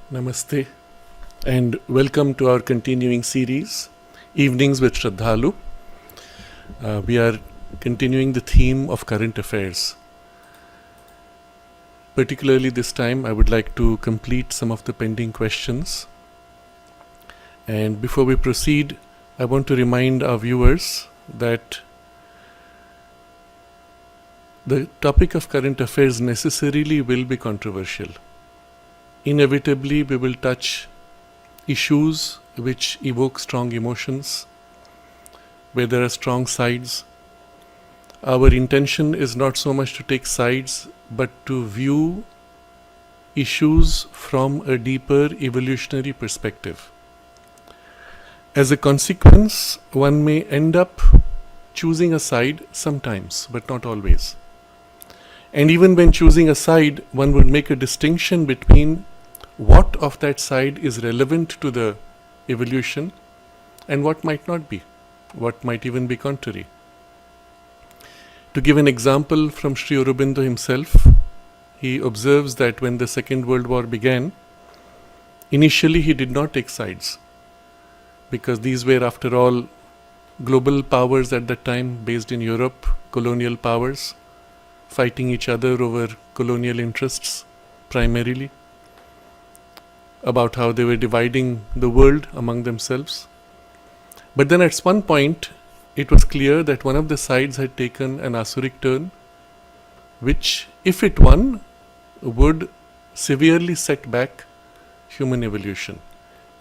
Namaste and welcome to our continuing series, Evenings with Sraddhalu. We are continuing the theme of current affairs. Particularly this time, I would like to complete some of the pending questions. And before we proceed, I want to remind our viewers that the topic of current affairs necessarily will be controversial. Inevitably, we will touch issues which evoke strong emotions, where there are strong sides. Our intention is not so much to take sides, but to view issues from a deeper evolutionary perspective. As a consequence, one may end up choosing a side sometimes, but not always. And even when choosing a side, one would make a distinction between what of that side is relevant to the evolution and what might not be, what might even be contrary. To give an example from Sri Aurobindo himself, he observes that when the Second World War began, initially he did not take sides, because these were, after all, global powers at that time based in Europe, colonial powers, fighting each other over colonial interests primarily, about how they were dividing the world among themselves. But then at one point, it was clear that one of the sides had taken an Asuric turn, which, if it won, would severely set back human evolution.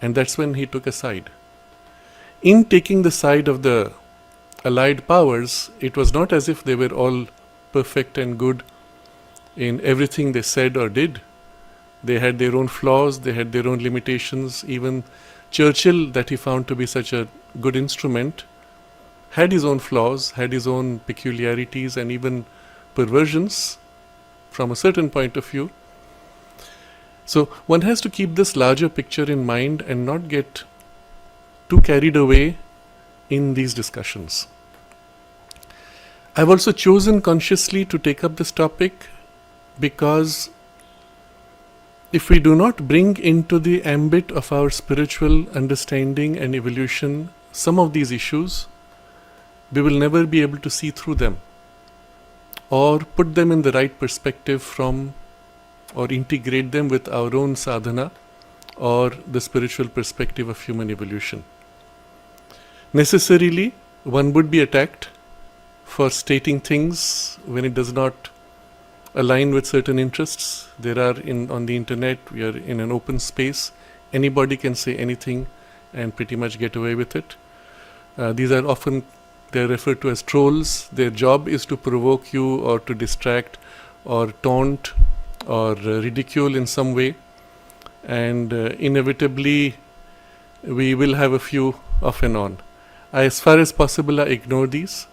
And that's when he took a side. In taking the side of the allied powers, it was not as if they were all perfect and good in everything they said or did. They had their own flaws, they had their own limitations. Even Churchill, that he found to be such a good instrument, had his own flaws, had his own peculiarities and even perversions from a certain point of view. So one has to keep this larger picture in mind and not get too carried away in these discussions. I've also chosen consciously to take up this topic because if we do not bring into the ambit of our spiritual understanding and evolution some of these issues, we will never be able to see through them or put them in the right perspective from or integrate them with our own sadhana or the spiritual perspective of human evolution. Necessarily, one would be attacked for stating things when it does not align with certain interests. There are on the internet, we are in an open space. Anybody can say anything and pretty much get away with it. These are often, they're referred to as trolls. Their job is to provoke you or to distract or taunt or ridicule in some way. And inevitably, we will have a few off and on. As far as possible, I ignore these.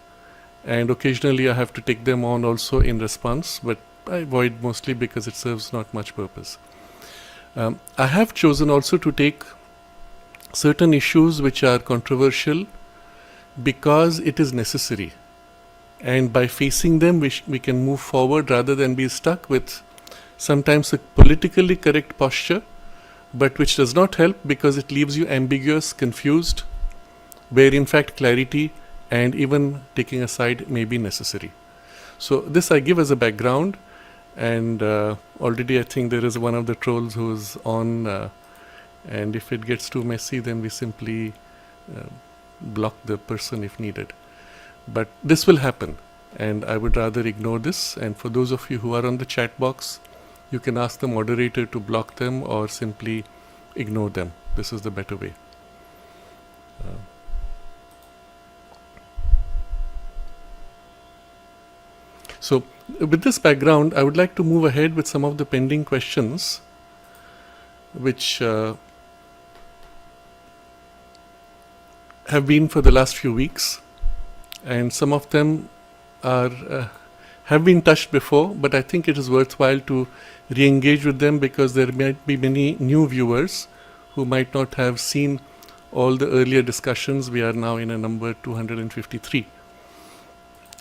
And occasionally I have to take them on also in response, but I avoid mostly because it serves not much purpose. I have chosen also to take certain issues which are controversial because it is necessary. And by facing them, we can move forward rather than be stuck with sometimes a politically correct posture, but which does not help because it leaves you ambiguous, confused, where in fact clarity and even taking a side may be necessary. So this I give as a background, and already I think there is one of the trolls who is on, and if it gets too messy, then we simply block the person if needed. But this will happen, and I would rather ignore this. And for those of you who are on the chat box, you can ask the moderator to block them or simply ignore them. This is the better way. So, with this background, I would like to move ahead with some of the pending questions which have been for the last few weeks, and some of them are have been touched before, but I think it is worthwhile to re-engage with them because there might be many new viewers who might not have seen all the earlier discussions. We are now in a number 253.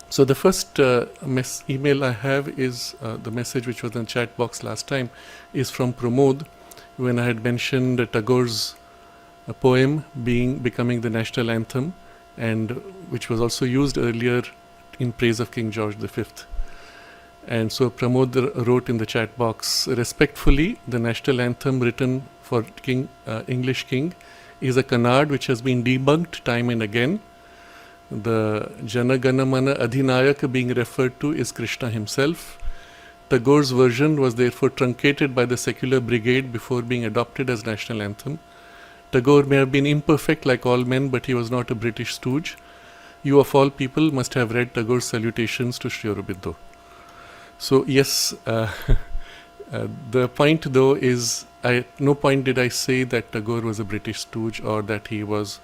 So the first email I have is the message which was in the chat box last time is from Pramod. when I had mentioned Tagore's poem becoming the national anthem, and which was also used earlier in praise of King George V. And so Pramod wrote in the chat box, respectfully, the national anthem written for English King is a canard which has been debunked time and again. The Jana Gana Mana Adhinayak being referred to is Krishna himself. Tagore's version was therefore truncated by the secular brigade before being adopted as national anthem. Tagore may have been imperfect like all men, but he was not a British stooge. You of all people must have read Tagore's salutations to Sri Aurobindo. So yes, the point though is, at no point did I say that Tagore was a British stooge or that he was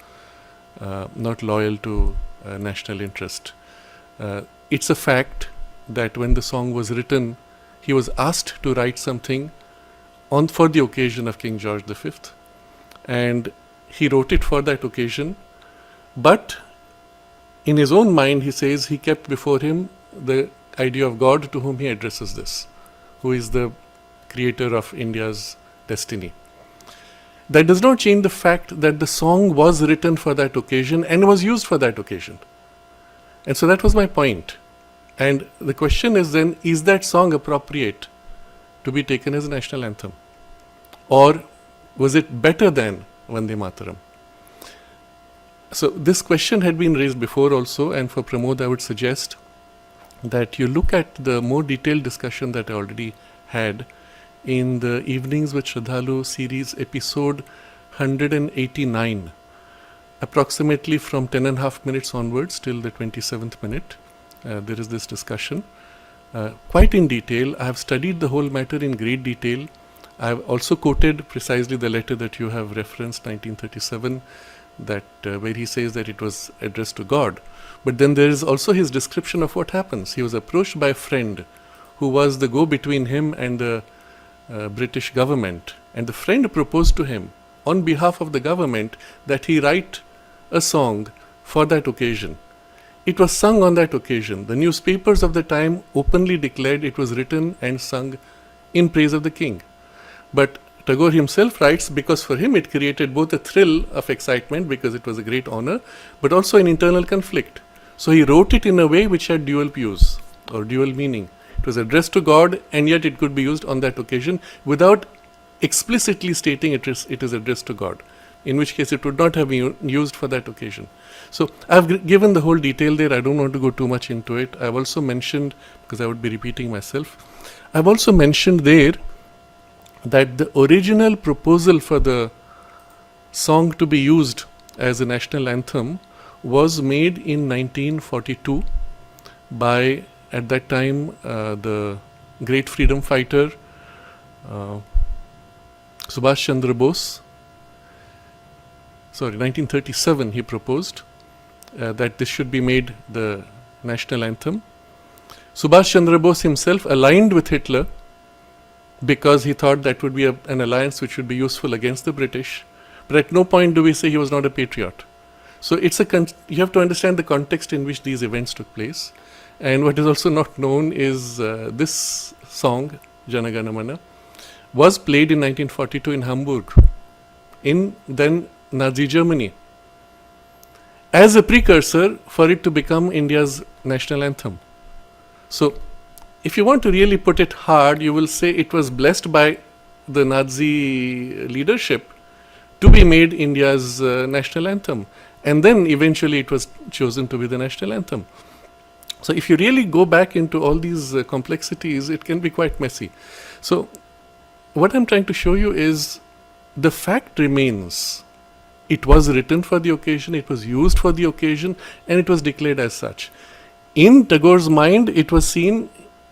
not loyal to national interest. It's a fact that when the song was written, he was asked to write something for the occasion of King George V, and he wrote it for that occasion, but in his own mind he says he kept before him the idea of God to whom he addresses this, who is the creator of India's destiny. That does not change the fact that the song was written for that occasion and was used for that occasion. And so that was my point. And the question is then, is that song appropriate to be taken as a national anthem? Or was it better than Vande Mataram? So this question had been raised before also, and for Pramod I would suggest that you look at the more detailed discussion that I already had in the Evenings with Sraddhalu series episode 189, approximately from 10.5 minutes onwards till the 27th minute. There is this discussion quite in detail. I have studied the whole matter in great detail. I have also quoted precisely the letter that you have referenced, 1937, that where he says that it was addressed to God. But then there is also his description of what happens. He was approached by a friend who was the go-between him and the British government, and the friend proposed to him on behalf of the government that he write a song for that occasion. It was sung on that occasion. The newspapers of the time openly declared it was written and sung in praise of the king. But Tagore himself writes, because for him it created both a thrill of excitement because it was a great honor, but also an internal conflict. So he wrote it in a way which had dual use or dual meaning. It was addressed to God, and yet it could be used on that occasion without explicitly stating it is addressed to God, in which case it would not have been used for that occasion. So I've given the whole detail there. I don't want to go too much into it. I've also mentioned, because I would be repeating myself, I've also mentioned there that the original proposal for the song to be used as a national anthem was made in 1942 by, at that time, the great freedom fighter Subhash Chandra Bose. 1937 he proposed that this should be made the national anthem. Subhash Chandra Bose himself aligned with Hitler because he thought that would be an alliance which would be useful against the British. But at no point do we say he was not a patriot. So it's you have to understand the context in which these events took place. And what is also not known is this song, Jana Gana Mana, was played in 1942 in Hamburg, in then Nazi Germany, as a precursor for it to become India's national anthem. So if you want to really put it hard, you will say it was blessed by the Nazi leadership to be made India's national anthem. And then eventually it was chosen to be the national anthem. So if you really go back into all these complexities, it can be quite messy. So what I'm trying to show you is the fact remains. It was written for the occasion, it was used for the occasion, and it was declared as such. In Tagore's mind, it was seen,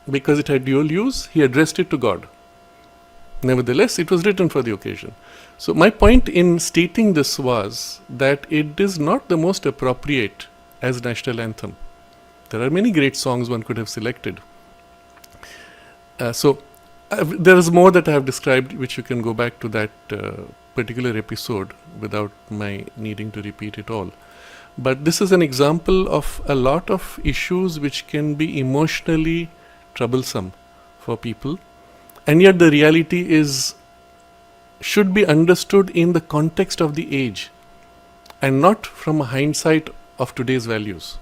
because it had dual use, he addressed it to God. Nevertheless, it was written for the occasion. So my point in stating this was that it is not the most appropriate as national anthem. There are many great songs one could have selected. There is more that I have described, which you can go back to that particular episode without my needing to repeat it all. But this is an example of a lot of issues which can be emotionally troublesome for people. And yet the reality is should be understood in the context of the age and not from a hindsight of today's values.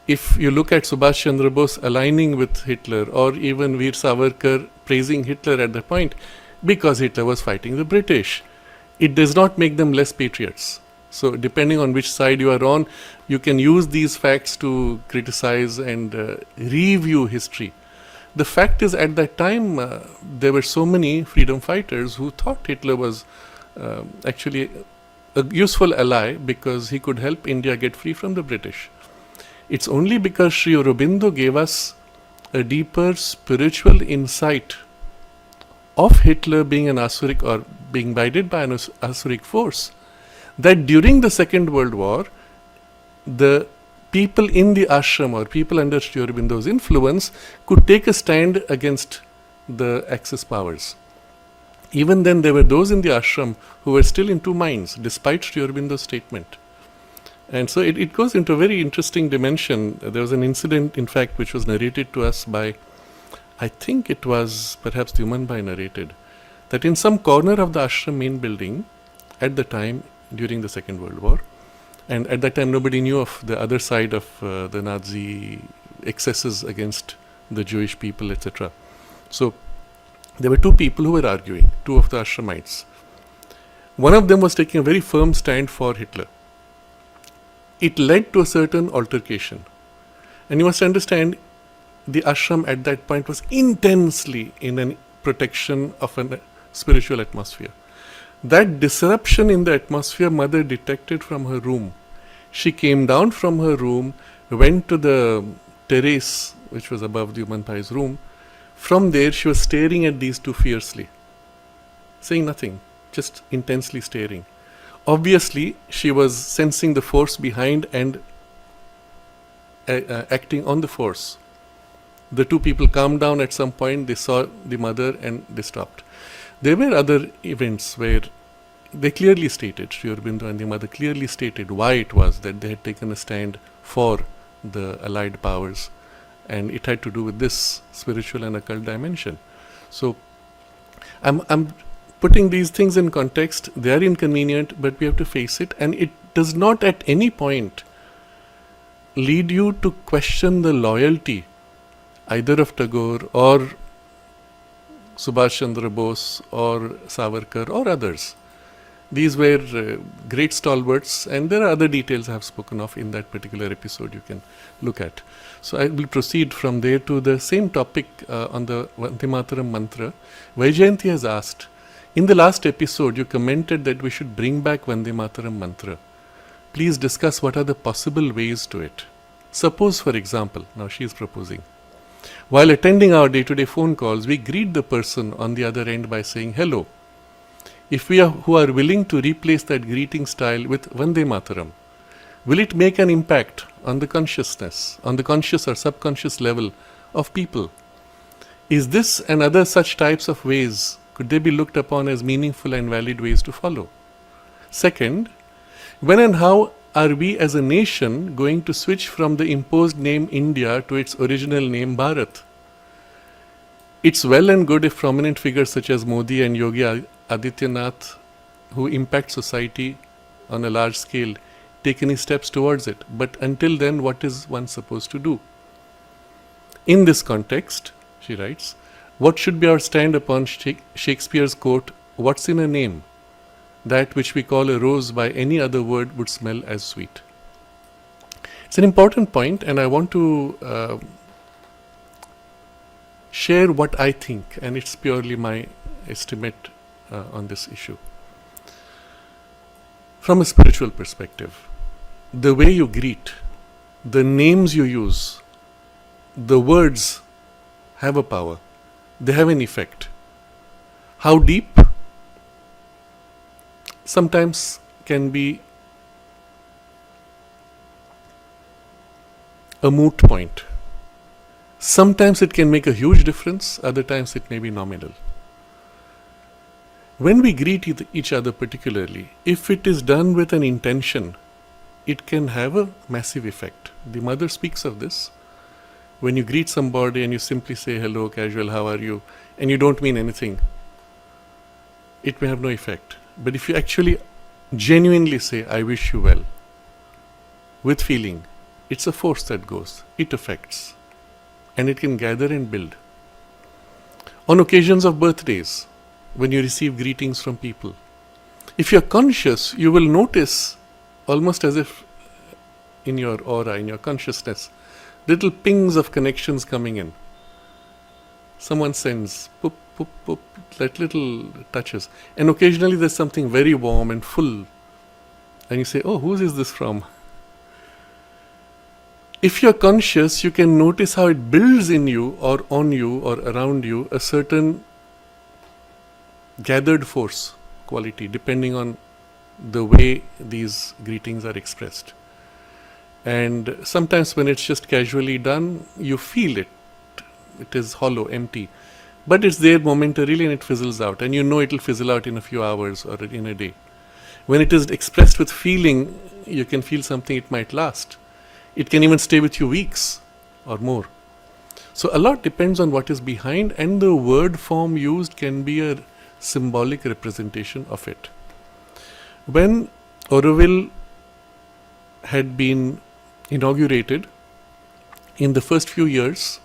If you look at Subhash Chandra Bose aligning with Hitler, or even Veer Savarkar praising Hitler at the point because Hitler was fighting the British, it does not make them less patriots. So depending on which side you are on, you can use these facts to criticize and review history. The fact is, at that time, there were so many freedom fighters who thought Hitler was actually a useful ally because he could help India get free from the British. It's only because Sri Aurobindo gave us a deeper spiritual insight of Hitler being an Asuric or being guided by an Asuric force that during the Second World War, the people in the ashram or people under Sri Aurobindo's influence could take a stand against the Axis powers. Even then, there were those in the ashram who were still in two minds, despite Sri Aurobindo's statement. And so it goes into a very interesting dimension. There was an incident, in fact, which was narrated to us by, I think it was perhaps Dyuman Bhai narrated, that in some corner of the ashram main building, at the time, during the Second World War, and at that time nobody knew of the other side of the Nazi excesses against the Jewish people, etc. So there were two people who were arguing, two of the ashramites. One of them was taking a very firm stand for Hitler. It led to a certain altercation. And you must understand, the ashram at that point was intensely in a protection of a spiritual atmosphere. That disruption in the atmosphere, mother detected from her room. She came down from her room, went to the terrace, which was above the Dyuman Bhai's room. From there, she was staring at these two fiercely, saying nothing, just intensely staring. Obviously, she was sensing the force behind and acting on the force. The two people calmed down at some point, they saw the mother and they stopped. There were other events where they clearly stated, Sri Aurobindo and the mother clearly stated why it was that they had taken a stand for the Allied powers, and it had to do with this spiritual and occult dimension. So I'm putting these things in context. They are inconvenient, but we have to face it, and it does not at any point lead you to question the loyalty either of Tagore or Subhash Chandra Bose or Savarkar or others. These were great stalwarts, and there are other details I have spoken of in that particular episode you can look at. So I will proceed from there to the same topic on the Vande Mataram mantra. Vaijayanti has asked, in the last episode you commented that we should bring back Vande Mataram mantra. Please discuss what are the possible ways to it. Suppose, for example, now she is proposing, while attending our day-to-day phone calls, we greet the person on the other end by saying hello. If we are who are willing to replace that greeting style with Vande Mataram, will it make an impact on the consciousness, on the conscious or subconscious level of people? Is this and other such types of ways, could they be looked upon as meaningful and valid ways to follow? Second, when and how are we as a nation going to switch from the imposed name India to its original name Bharat? It's well and good if prominent figures such as Modi and Yogi Adityanath, who impact society on a large scale, take any steps towards it. But until then, what is one supposed to do? In this context, she writes, what should be our stand upon Shakespeare's quote, "What's in a name? That which we call a rose by any other word would smell as sweet." It's an important point, and I want to share what I think, and it's purely my estimate on this issue. From a spiritual perspective, the way you greet, the names you use, the words have a power. They have an effect. How deep? Sometimes can be a moot point. Sometimes it can make a huge difference, other times it may be nominal. When we greet each other particularly, if it is done with an intention, it can have a massive effect. The mother speaks of this. When you greet somebody and you simply say hello, casual, how are you, and you don't mean anything, it may have no effect. But if you actually genuinely say, I wish you well, with feeling, it's a force that goes, it affects, and it can gather and build. On occasions of birthdays, when you receive greetings from people, if you're conscious, you will notice, almost as if in your aura, in your consciousness, little pings of connections coming in. Someone sends, poop, poop, poop, like little touches. And occasionally there's something very warm and full. And you say, oh, whose is this from? If you're conscious, you can notice how it builds in you or on you or around you a certain gathered force quality, depending on the way these greetings are expressed. And sometimes when it's just casually done, you feel it. It is hollow, empty. But it's there momentarily and it fizzles out. And you know it will fizzle out in a few hours or in a day. When it is expressed with feeling, you can feel something, it might last. It can even stay with you weeks or more. So a lot depends on what is behind, and the word form used can be a symbolic representation of it. When Auroville had been inaugurated, in the first few years,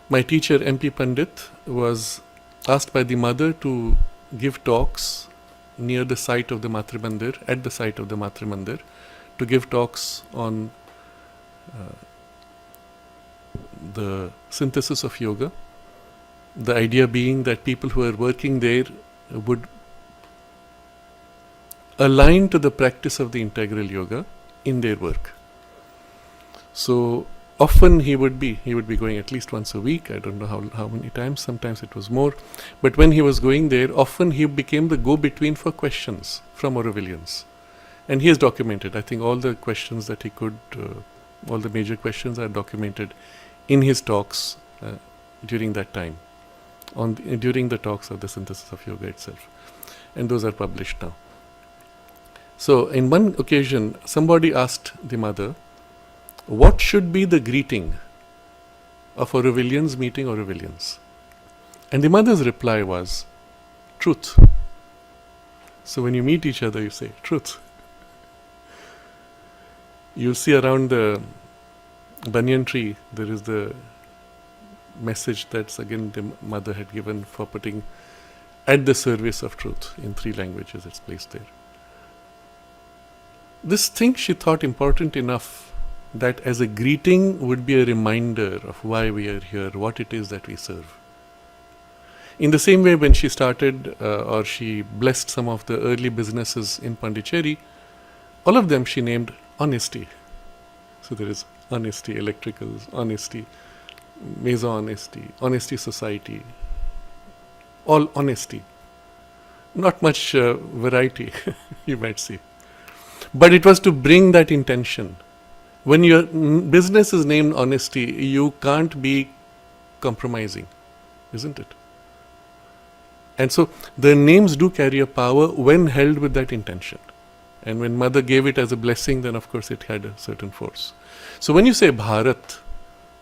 my teacher MP Pandit was asked by the mother to give talks near the site of the Matri Mandir, at the site of the Matri Mandir, to give talks on the synthesis of yoga. The idea being that people who are working there would align to the practice of the integral yoga in their work. So often he would be going at least once a week. I don't know how many times. Sometimes it was more. But when he was going there, often he became the go-between for questions from Aurovillians. And he has documented, I think, all the questions that he could, all the major questions are documented in his talks during that time, during the talks of the synthesis of yoga itself. And those are published now. So in one occasion, somebody asked the mother, what should be the greeting of Aurovillians meeting Aurovillians? And the mother's reply was, truth. So when you meet each other, you say, truth. You'll see around the banyan tree, there is the message that's again the mother had given for putting at the service of truth. In 3 languages it's placed there. This thing she thought important enough that as a greeting would be a reminder of why we are here, what it is that we serve. In the same way, when she started or she blessed some of the early businesses in Pondicherry, all of them she named honesty. So there is honesty, electricals, honesty, Maison Honesty, Honesty Society, all honesty. Not much variety, you might say. But it was to bring that intention. When your business is named honesty, you can't be compromising, isn't it? And so the names do carry a power when held with that intention. And when mother gave it as a blessing, then of course it had a certain force. So when you say Bharat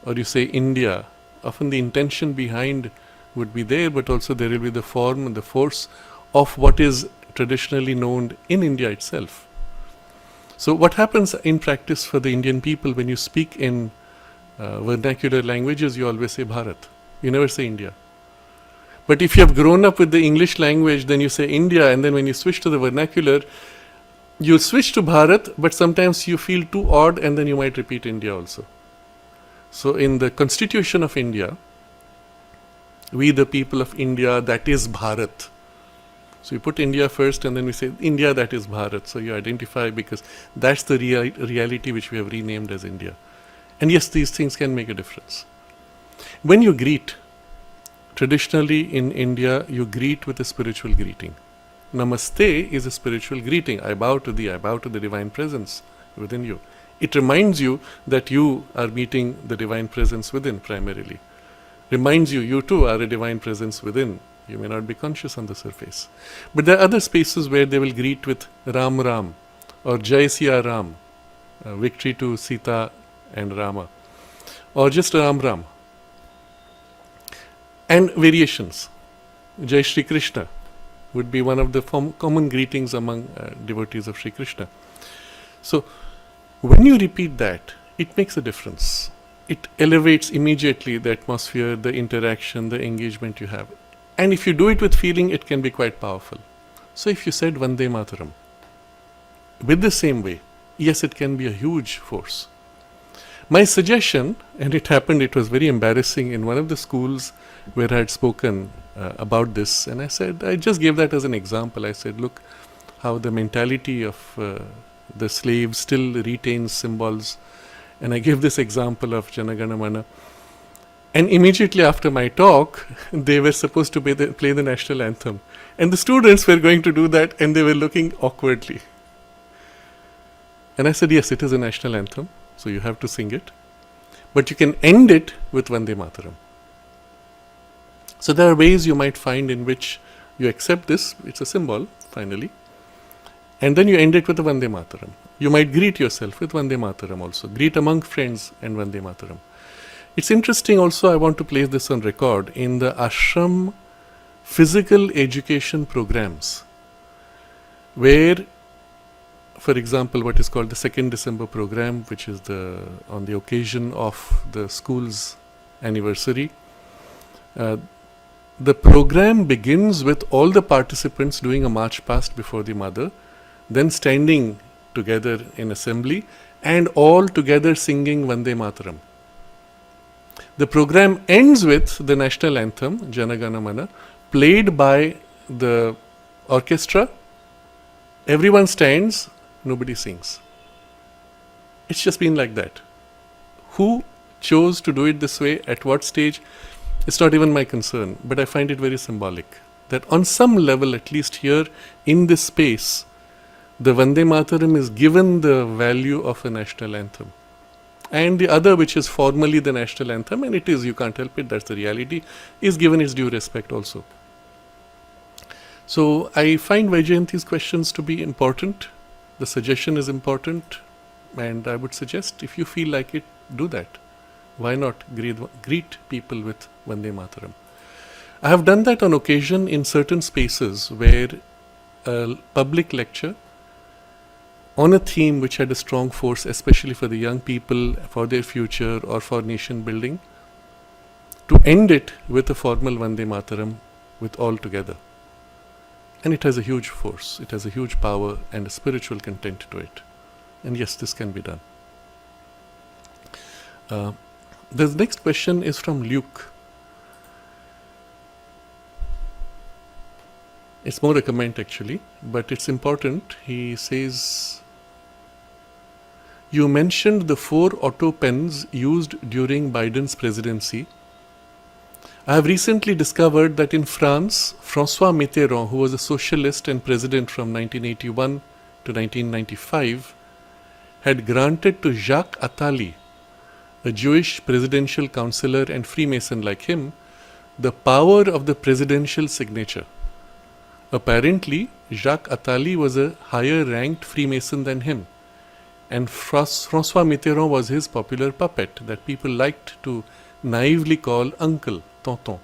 or you say India, often the intention behind would be there, but also there will be the form and the force of what is traditionally known in India itself. So what happens in practice for the Indian people when you speak in vernacular languages, you always say Bharat. You never say India. But if you have grown up with the English language, then you say India, and then when you switch to the vernacular, you switch to Bharat, but sometimes you feel too odd and then you might repeat India also. So in the Constitution of India, we the people of India, that is Bharat. So you put India first and then we say India, that is Bharat. So you identify because that's the reality which we have renamed as India. And yes, these things can make a difference. When you greet, traditionally in India, you greet with a spiritual greeting. Namaste is a spiritual greeting. I bow to thee, I bow to the divine presence within you. It reminds you that you are meeting the divine presence within primarily. Reminds you, you too are a divine presence within. You may not be conscious on the surface. But there are other spaces where they will greet with Ram Ram or Jai Siya Ram, victory to Sita and Rama, or just Ram Ram. And variations, Jai Shri Krishna, would be one of the common greetings among devotees of Sri Krishna. So, when you repeat that, it makes a difference. It elevates immediately the atmosphere, the interaction, the engagement you have. And if you do it with feeling, it can be quite powerful. So if you said Vande Mataram, with the same way, yes, it can be a huge force. My suggestion, and it was very embarrassing in one of the schools where I had spoken about this, and I just gave that as an example. I said, look, how the mentality of the slave still retains symbols. And I gave this example of Janagana Mana. And immediately after my talk, they were supposed to play the national anthem. And the students were going to do that, and they were looking awkwardly. And I said, yes, it is a national anthem, so you have to sing it. But you can end it with Vande Mataram. So there are ways you might find in which you accept this, it's a symbol, finally, and then you end it with the Vande Mataram. You might greet yourself with Vande Mataram also. Greet among friends and Vande Mataram. It's interesting also, I want to place this on record, in the ashram physical education programs, where, for example, what is called the 2nd December program, which is on the occasion of the school's anniversary, the program begins with all the participants doing a march past before the mother, then standing together in assembly, and all together singing Vande Mataram. The program ends with the national anthem, Jana Gana Mana, played by the orchestra. Everyone stands, nobody sings. It's just been like that. Who chose to do it this way, at what stage, it's not even my concern, but I find it very symbolic that on some level, at least here in this space, the Vande Mataram is given the value of a national anthem. And the other, which is formally the national anthem, and it is, you can't help it, that's the reality, is given its due respect also. So I find Vaijayanti's questions to be important. The suggestion is important, and I would suggest, if you feel like it, do that. Why not greet people with Vande Mataram? I have done that on occasion in certain spaces where a public lecture on a theme which had a strong force, especially for the young people, for their future or for nation building, to end it with a formal Vande Mataram with all together. And it has a huge force, it has a huge power and a spiritual content to it. And yes, this can be done. The next question is from Luke. It's more a comment actually, but it's important. He says, you mentioned the 4 auto pens used during Biden's presidency. I have recently discovered that in France, François Mitterrand, who was a socialist and president from 1981 to 1995, had granted to Jacques Attali, a Jewish presidential counselor and Freemason like him, the power of the presidential signature. Apparently, Jacques Attali was a higher ranked Freemason than him, and François Mitterrand was his popular puppet that people liked to naively call uncle, tonton.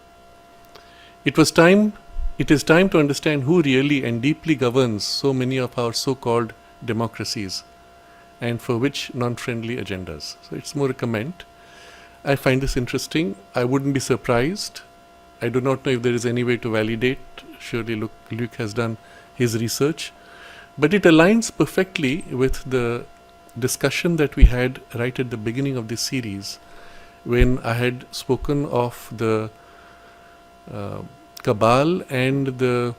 It is time to understand who really and deeply governs so many of our so-called democracies, and for which non-friendly agendas. So it's more a comment. I find this interesting. I wouldn't be surprised. I do not know if there is any way to validate. Surely Luke has done his research. But it aligns perfectly with the discussion that we had right at the beginning of this series, when I had spoken of the cabal and the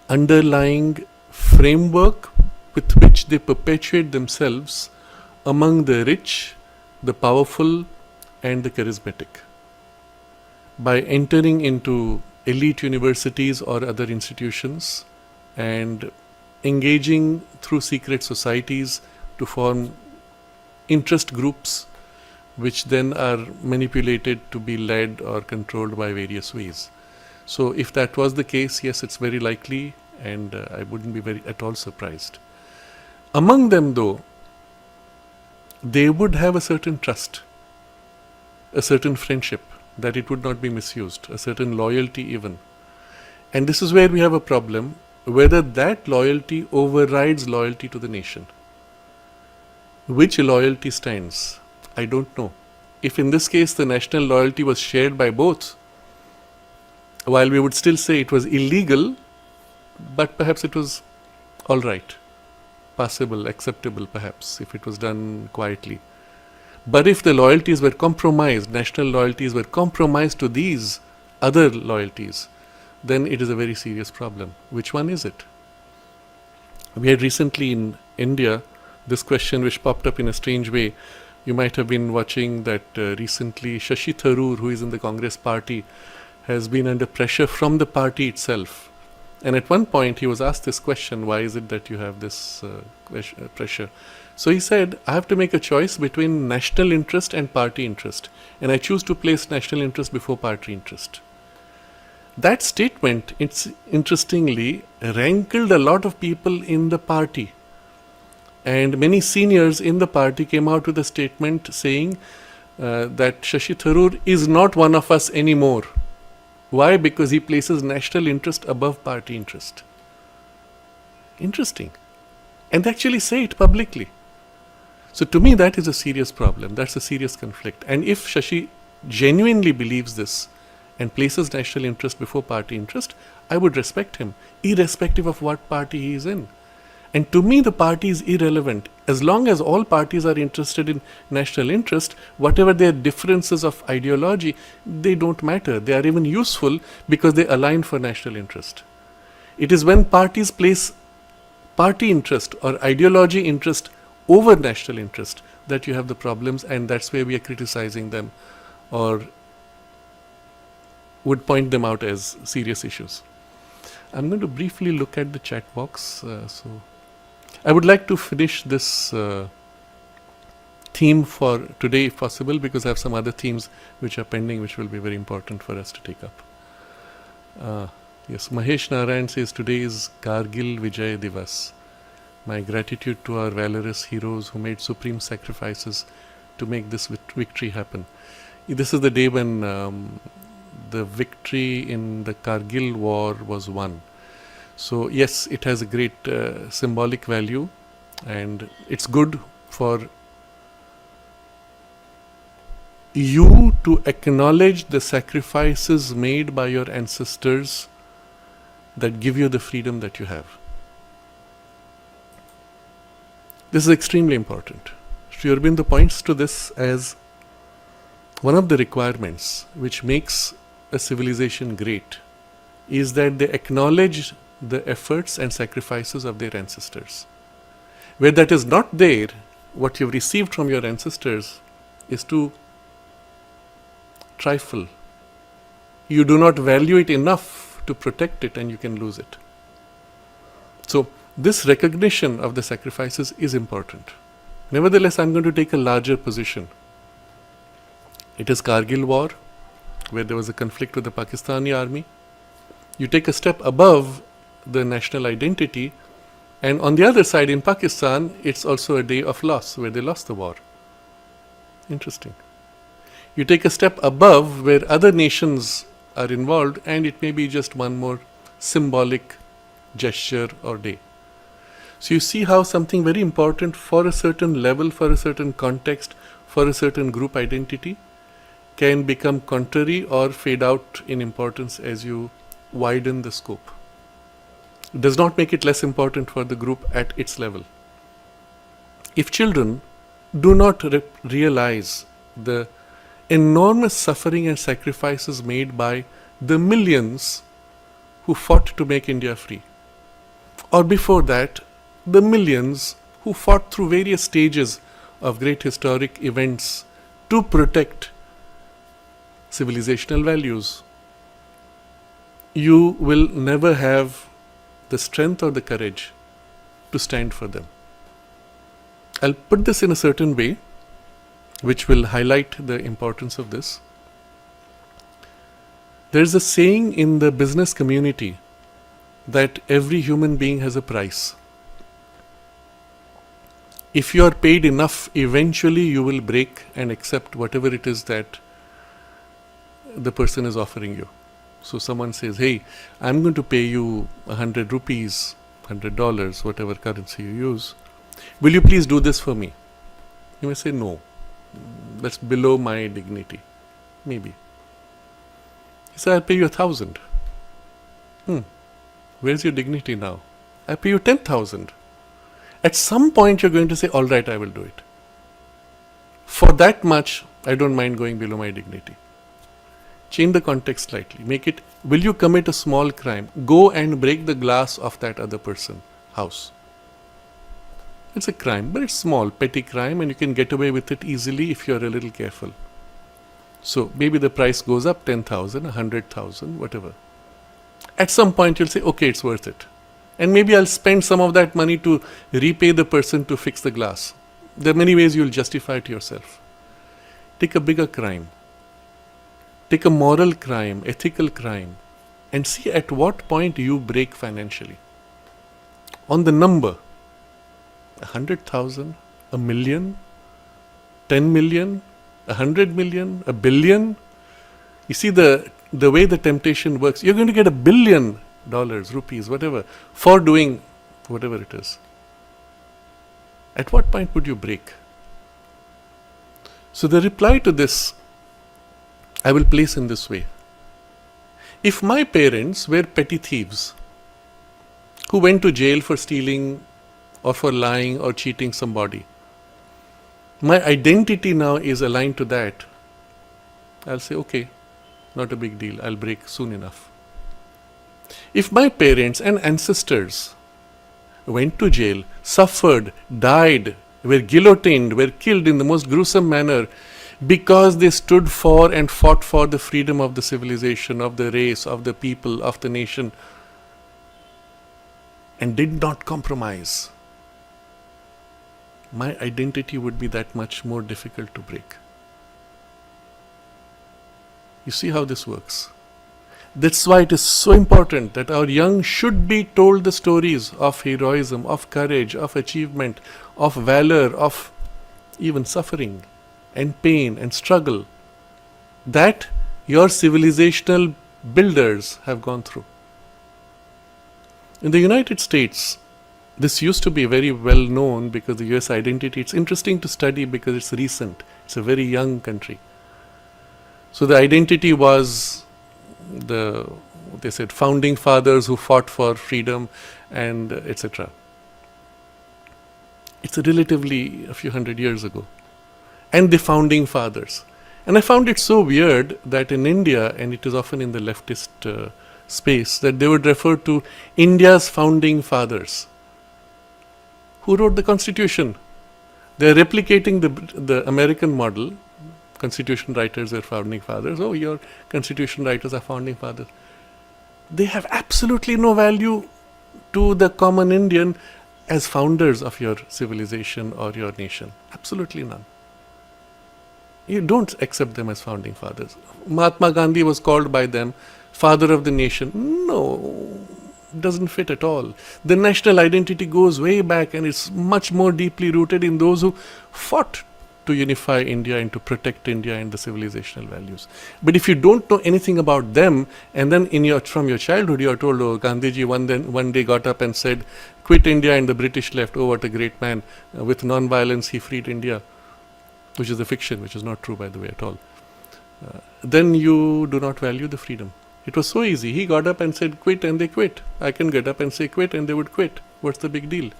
underlying framework with which they perpetuate themselves among the rich, the powerful, and the charismatic. By entering into elite universities or other institutions and engaging through secret societies to form interest groups which then are manipulated to be led or controlled by various ways. So if that was the case, yes, it's very likely, and I wouldn't be at all surprised. Among them, though, they would have a certain trust, a certain friendship, that it would not be misused, a certain loyalty even. And this is where we have a problem, whether that loyalty overrides loyalty to the nation. Which loyalty stands? I don't know. If in this case the national loyalty was shared by both, while we would still say it was illegal, but perhaps it was all right, passable, acceptable perhaps, if it was done quietly. But if the loyalties were compromised, national loyalties were compromised to these other loyalties, then it is a very serious problem. Which one is it? We had recently in India this question which popped up in a strange way. You might have been watching that recently Shashi Tharoor, who is in the Congress party, has been under pressure from the party itself. And at one point he was asked this question, why is it that you have this pressure? So he said, I have to make a choice between national interest and party interest. And I choose to place national interest before party interest. That statement, interestingly, rankled a lot of people in the party. And many seniors in the party came out with a statement saying that Shashi Tharoor is not one of us anymore. Why? Because he places national interest above party interest. Interesting. And they actually say it publicly. So to me that is a serious problem. That's a serious conflict. And if Shashi genuinely believes this and places national interest before party interest, I would respect him, irrespective of what party he is in. And to me, the party is irrelevant. As long as all parties are interested in national interest, whatever their differences of ideology, they don't matter. They are even useful because they align for national interest. It is when parties place party interest or ideology interest over national interest that you have the problems, and that's where we are criticizing them or would point them out as serious issues. I'm going to briefly look at the chat box. So I would like to finish this theme for today if possible, because I have some other themes which are pending which will be very important for us to take up. Yes, Mahesh Narayan says today is Kargil Vijay Divas. My gratitude to our valorous heroes who made supreme sacrifices to make this victory happen. This is the day when the victory in the Kargil war was won. So yes, it has a great symbolic value, and it's good for you to acknowledge the sacrifices made by your ancestors that give you the freedom that you have. This is extremely important. Sri Aurobindo points to this as one of the requirements which makes a civilization great is that they acknowledge the efforts and sacrifices of their ancestors. Where that is not there, what you've received from your ancestors is to trifle. You do not value it enough to protect it, and you can lose it. So this recognition of the sacrifices is important. Nevertheless, I'm going to take a larger position. It is Kargil war, where there was a conflict with the Pakistani army. You take a step above the national identity, and on the other side in Pakistan, it's also a day of loss, where they lost the war. Interesting. You take a step above where other nations are involved, and it may be just one more symbolic gesture or day. So you see how something very important for a certain level, for a certain context, for a certain group identity can become contrary or fade out in importance as you widen the scope. It does not make it less important for the group at its level. If children do not realize the enormous suffering and sacrifices made by the millions who fought to make India free, or before that, the millions who fought through various stages of great historic events to protect civilizational values, you will never have the strength or the courage to stand for them. I'll put this in a certain way which will highlight the importance of this. There's a saying in the business community that every human being has a price. If you are paid enough, eventually you will break and accept whatever it is that the person is offering you. So someone says, hey, I'm going to pay you 100 rupees, $100, whatever currency you use. Will you please do this for me? You may say, no, that's below my dignity. Maybe. He said, I'll pay you 1,000. Where's your dignity now? I pay you 10,000. At some point you're going to say, all right, I will do it. For that much, I don't mind going below my dignity. Change the context slightly. Make it, will you commit a small crime? Go and break the glass of that other person's house. It's a crime, but it's small, petty crime, and you can get away with it easily if you're a little careful. So maybe the price goes up 10,000, 100,000, whatever. At some point you'll say, okay, it's worth it. And maybe I'll spend some of that money to repay the person to fix the glass. There are many ways you'll justify it yourself. Take a bigger crime. Take a moral crime, ethical crime, and see at what point you break financially. On the number, 100,000, a million, 10 million, 100 million, a billion. You see the way the temptation works. You're going to get $1 billion, rupees, whatever, for doing whatever it is. At what point would you break? So the reply to this, I will place in this way. If my parents were petty thieves who went to jail for stealing or for lying or cheating somebody, my identity now is aligned to that, I'll say, okay, not a big deal, I'll break soon enough. If my parents and ancestors went to jail, suffered, died, were guillotined, were killed in the most gruesome manner because they stood for and fought for the freedom of the civilization, of the race, of the people, of the nation, and did not compromise, my identity would be that much more difficult to break. You see how this works? That's why it is so important that our young should be told the stories of heroism, of courage, of achievement, of valor, of even suffering and pain and struggle that your civilizational builders have gone through. In the United States, this used to be very well known because the US identity, it's interesting to study because it's recent. It's a very young country. So the identity was they said founding fathers who fought for freedom and etc. It's relatively a few hundred years ago. And the founding fathers. And I found it so weird that in India, and it is often in the leftist space, that they would refer to India's founding fathers. Who wrote the Constitution? They are replicating the American model. Constitution writers were founding fathers. Oh, your Constitution writers are founding fathers. They have absolutely no value to the common Indian as founders of your civilization or your nation. Absolutely none. You don't accept them as founding fathers. Mahatma Gandhi was called by them father of the nation. No, doesn't fit at all. The national identity goes way back and it's much more deeply rooted in those who fought to unify India and to protect India and the civilizational values. But if you don't know anything about them, and then from your childhood you are told, oh, Gandhiji one day got up and said, quit India, and the British left. Oh, what a great man. With non-violence he freed India, which is a fiction, which is not true by the way at all. Then you do not value the freedom. It was so easy. He got up and said quit, and they quit. I can get up and say quit and they would quit. What's the big deal?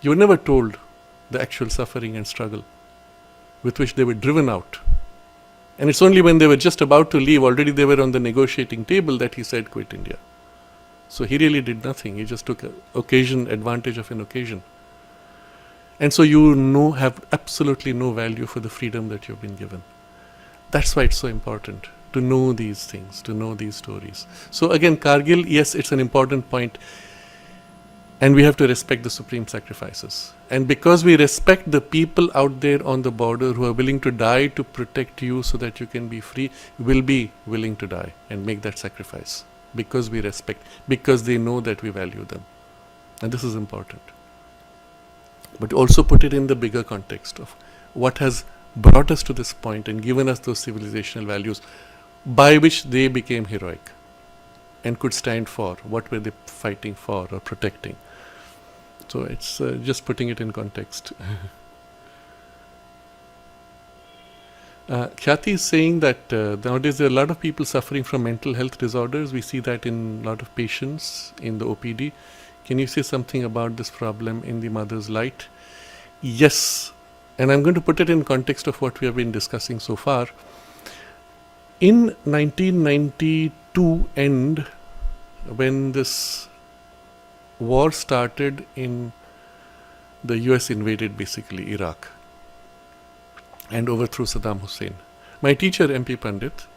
You were never told the actual suffering and struggle with which they were driven out. And it's only when they were just about to leave, already they were on the negotiating table, that he said quit India. So he really did nothing. He just took advantage of an occasion. And so you have absolutely no value for the freedom that you've been given. That's why it's so important to know these things, to know these stories. So again, Kargil, yes, it's an important point. And we have to respect the supreme sacrifices. And because we respect the people out there on the border who are willing to die to protect you so that you can be free, will be willing to die and make that sacrifice. Because we respect, because they know that we value them. And this is important. But also put it in the bigger context of what has brought us to this point and given us those civilizational values. by which they became heroic and could stand for what were they fighting for or protecting. So it's just putting it in context. Khyati is saying that nowadays there are a lot of people suffering from mental health disorders. We see that in a lot of patients in the OPD. Can you say something about this problem in the mother's light? Yes, and I'm going to put it in context of what we have been discussing so far. In 1992 end, when this war started in the US invaded basically Iraq and overthrew Saddam Hussein. My teacher, MP Pandit,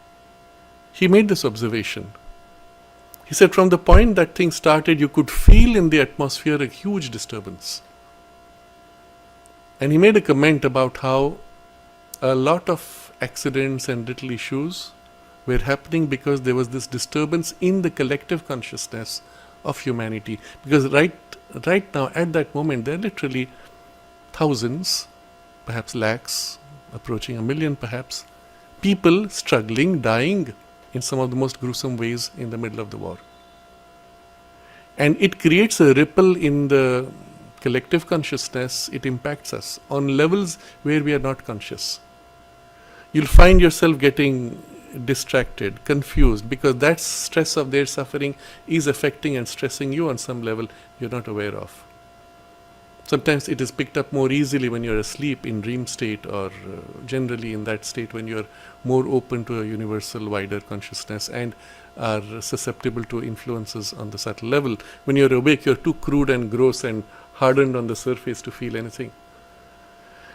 he made this observation. He said from the point that things started, you could feel in the atmosphere a huge disturbance. And he made a comment about how a lot of accidents and little issues were happening because there was this disturbance in the collective consciousness of humanity. Because right now, at that moment, there are literally thousands, perhaps lakhs, approaching 1 million perhaps, people struggling, dying in some of the most gruesome ways in the middle of the war. And it creates a ripple in the collective consciousness. It impacts us on levels where we are not conscious. You'll find yourself getting distracted, confused, because that stress of their suffering is affecting and stressing you on some level you're not aware of. Sometimes it is picked up more easily when you're asleep in dream state, or generally in that state when you're more open to a universal, wider consciousness and are susceptible to influences on the subtle level. When you're awake, you're too crude and gross and hardened on the surface to feel anything.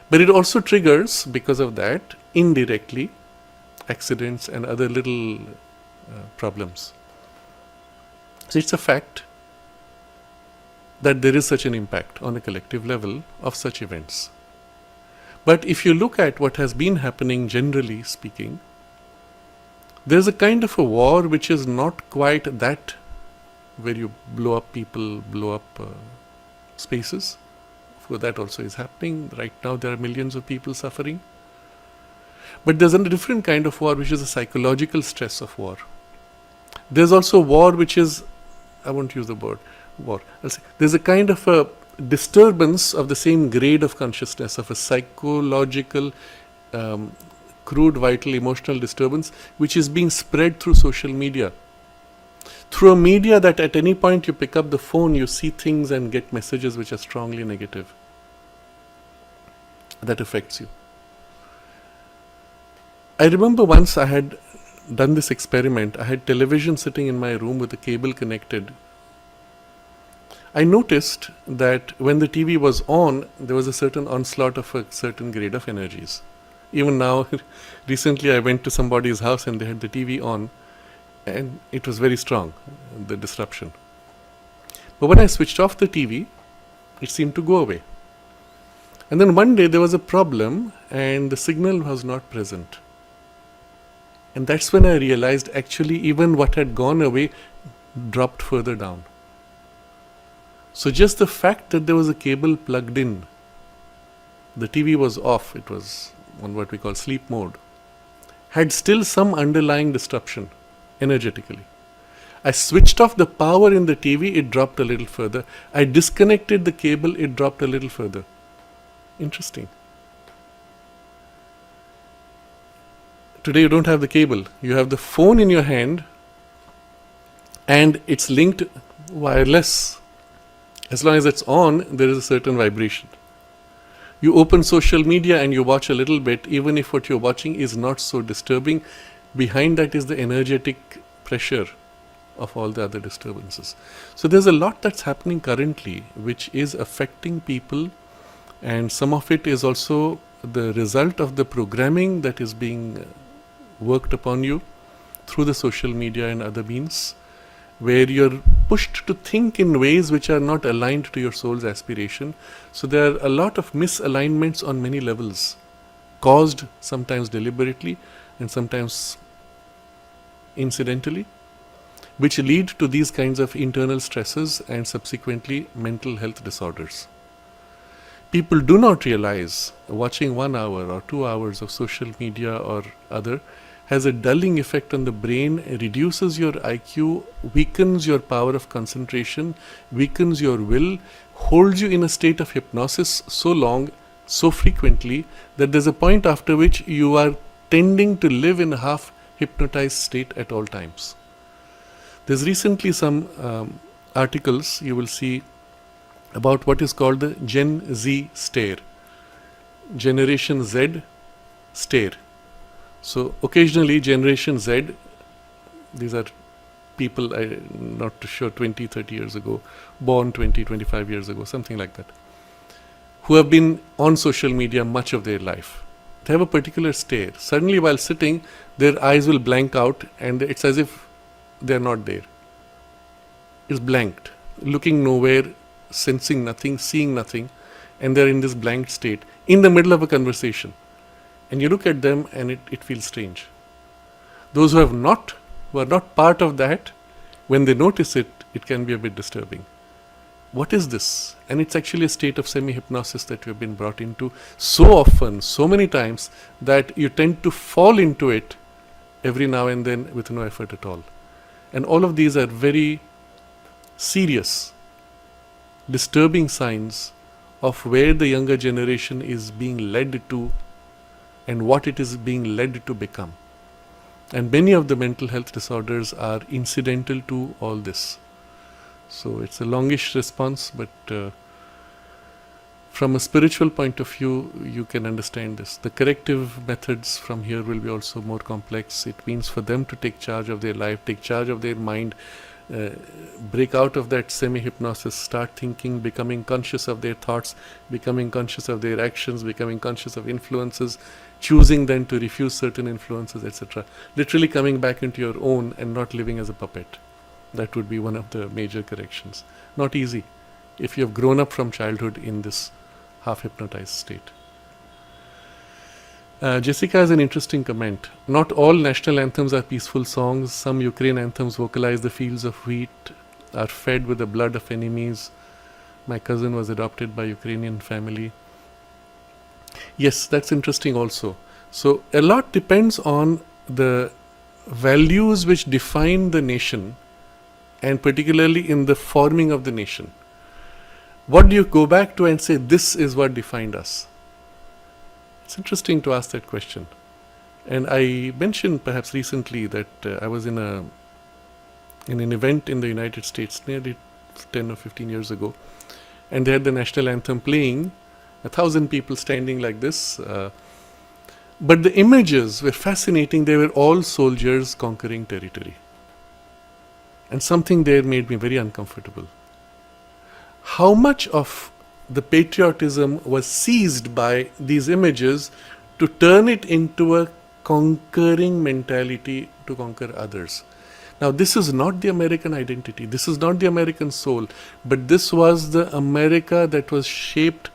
But it also triggers, because of that, indirectly, accidents and other little problems. So it's a fact that there is such an impact on a collective level of such events. But if you look at what has been happening, generally speaking, there's a kind of a war which is not quite that where you blow up people, blow up spaces. For that also is happening. Right now there are millions of people suffering. But there's a different kind of war which is a psychological stress of war. There's also war which is, I won't use the word war, I'll say there's a kind of a disturbance of the same grade of consciousness, of a psychological, crude, vital, emotional disturbance which is being spread through social media. Through a media that at any point you pick up the phone, you see things and get messages which are strongly negative. That affects you. I remember once I had done this experiment. I had television sitting in my room with a cable connected. I noticed that when the TV was on, there was a certain onslaught of a certain grade of energies. Even now, recently I went to somebody's house and they had the TV on and it was very strong, the disruption. But when I switched off the TV, it seemed to go away. And then one day there was a problem and the signal was not present. And that's when I realized actually even what had gone away dropped further down. So just the fact that there was a cable plugged in, the TV was off, it was on what we call sleep mode, had still some underlying disruption energetically. I switched off the power in the TV, it dropped a little further. I disconnected the cable, it dropped a little further. Interesting. Today you don't have the cable, you have the phone in your hand and it's linked wireless. As long as it's on, there is a certain vibration. You open social media and you watch a little bit, even if what you're watching is not so disturbing, behind that is the energetic pressure of all the other disturbances. So there's a lot that's happening currently which is affecting people, and some of it is also the result of the programming that is being worked upon you through the social media and other means, where you're pushed to think in ways which are not aligned to your soul's aspiration. So there are a lot of misalignments on many levels, caused sometimes deliberately and sometimes incidentally, which lead to these kinds of internal stresses and subsequently mental health disorders. People do not realize watching 1 hour or 2 hours of social media or other has a dulling effect on the brain, reduces your IQ, weakens your power of concentration, weakens your will, holds you in a state of hypnosis so long, so frequently, that there's a point after which you are tending to live in a half hypnotized state at all times. There's recently some articles you will see about what is called the Gen Z stare, Generation Z stare. So occasionally Generation Z, these are people, not too sure, 20, 30 years ago, born 20, 25 years ago, something like that, who have been on social media much of their life. They have a particular stare. Suddenly while sitting, their eyes will blank out and it's as if they're not there. It's blanked, looking nowhere, sensing nothing, seeing nothing, and they're in this blanked state in the middle of a conversation. And you look at them and it feels strange. Those who are not part of that, when they notice it, it can be a bit disturbing. What is this? And it's actually a state of semi-hypnosis that you have been brought into so often, so many times, that you tend to fall into it every now and then with no effort at all. And all of these are very serious, disturbing signs of where the younger generation is being led to and what it is being led to become. And many of the mental health disorders are incidental to all this. So it's a longish response, but from a spiritual point of view, you can understand this. The corrective methods from here will be also more complex. It means for them to take charge of their life, take charge of their mind, break out of that semi-hypnosis, start thinking, becoming conscious of their thoughts, becoming conscious of their actions, becoming conscious of influences, choosing then to refuse certain influences, etc. Literally coming back into your own and not living as a puppet. That would be one of the major corrections. Not easy if you have grown up from childhood in this half-hypnotized state. Jessica has an interesting comment. Not all national anthems are peaceful songs. Some Ukraine anthems vocalize the fields of wheat, are fed with the blood of enemies. My cousin was adopted by Ukrainian family. Yes, that's interesting also. So a lot depends on the values which define the nation, and particularly in the forming of the nation. What do you go back to and say, this is what defined us? It's interesting to ask that question. And I mentioned perhaps recently that I was in an event in the United States nearly 10 or 15 years ago, and they had the national anthem playing, 1,000 people standing like this. But the images were fascinating. They were all soldiers conquering territory. And something there made me very uncomfortable. How much of the patriotism was seized by these images to turn it into a conquering mentality to conquer others. Now, this is not the American identity. This is not the American soul. But this was the America that was shaped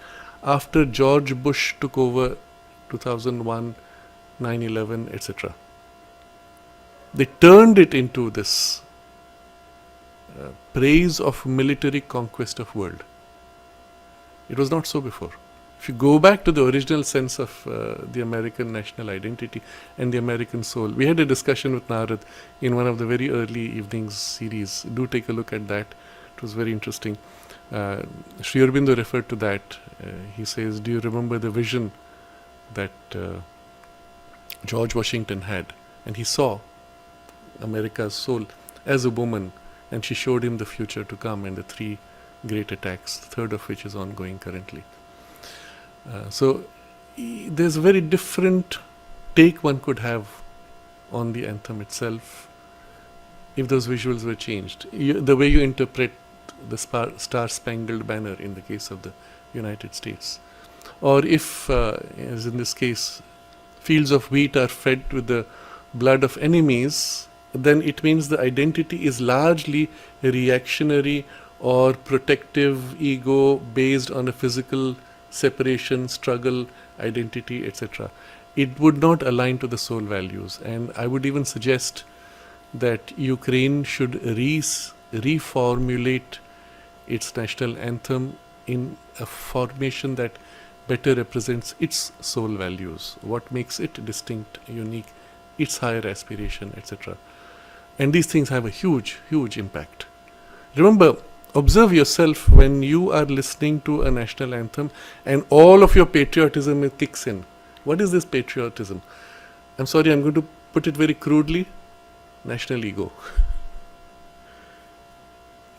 after George Bush took over 2001, 9/11, etc. They turned it into this praise of military conquest of world. It was not so before. If you go back to the original sense of the American national identity and the American soul, we had a discussion with Narad in one of the very early evenings series. Do take a look at that. It was very interesting. Sri Aurobindo referred to that. He says, do you remember the vision that George Washington had? And he saw America's soul as a woman, and she showed him the future to come and the three great attacks, the third of which is ongoing currently. So there's a very different take one could have on the anthem itself if those visuals were changed. The way you interpret the Star-Spangled Banner in the case of the United States. Or if, as in this case, fields of wheat are fed with the blood of enemies, then it means the identity is largely reactionary or protective ego based on a physical separation, struggle, identity, etc. It would not align to the soul values. And I would even suggest that Ukraine should reformulate its national anthem in a formation that better represents its soul values, what makes it distinct, unique, its higher aspiration, etc. And these things have a huge, huge impact. Remember, observe yourself when you are listening to a national anthem and all of your patriotism kicks in. What is this patriotism? I'm sorry, I'm going to put it very crudely. National ego.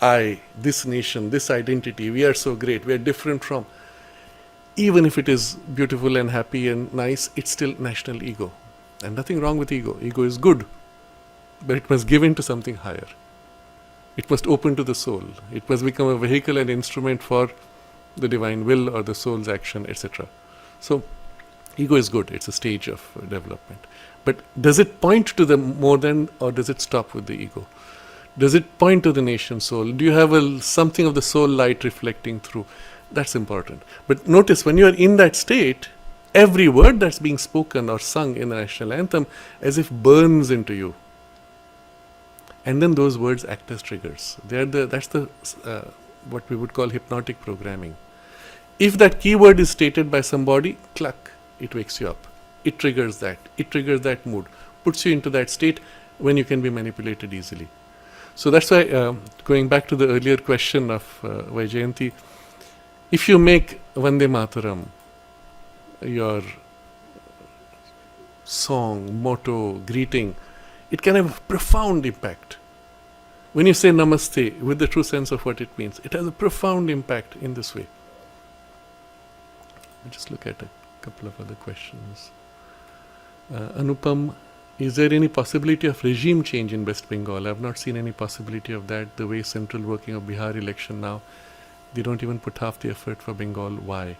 I, this nation, this identity, we are so great, we are different from. Even if it is beautiful and happy and nice, it's still national ego. And nothing wrong with ego. Ego is good. But it must give in to something higher. It must open to the soul. It must become a vehicle and instrument for the divine will or the soul's action, etc. So, ego is good. It's a stage of development. But does it point to the more than, or does it stop with the ego? Does it point to the nation soul? Do you have something of the soul light reflecting through? That's important. But notice, when you are in that state, every word that's being spoken or sung in the national anthem as if burns into you. And then those words act as triggers. That's what we would call hypnotic programming. If that keyword is stated by somebody, cluck, it wakes you up. It triggers that. It triggers that mood. Puts you into that state when you can be manipulated easily. So that's why, going back to the earlier question of Vaijayanti, if you make Vande Mataram your song, motto, greeting, it can have a profound impact. When you say Namaste with the true sense of what it means, it has a profound impact in this way. I'll just look at a couple of other questions. Anupam, is there any possibility of regime change in West Bengal? I have not seen any possibility of that. The way central working of Bihar election now, they don't even put half the effort for Bengal. Why?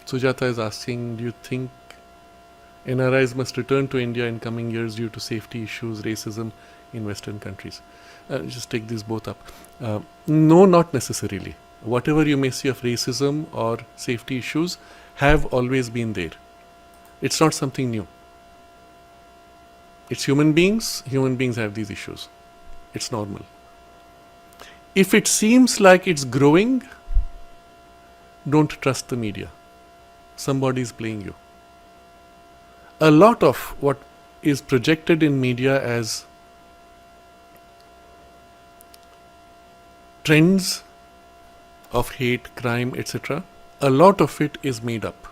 Sujata is asking, do you think NRIs must return to India in coming years due to safety issues, racism in Western countries? Just take these both up. No, not necessarily. Whatever you may see of racism or safety issues have always been there. It's not something new. It's human beings have these issues. It's normal. If it seems like it's growing, don't trust the media. Somebody is playing you. A lot of what is projected in media as trends of hate, crime, etc., a lot of it is made up.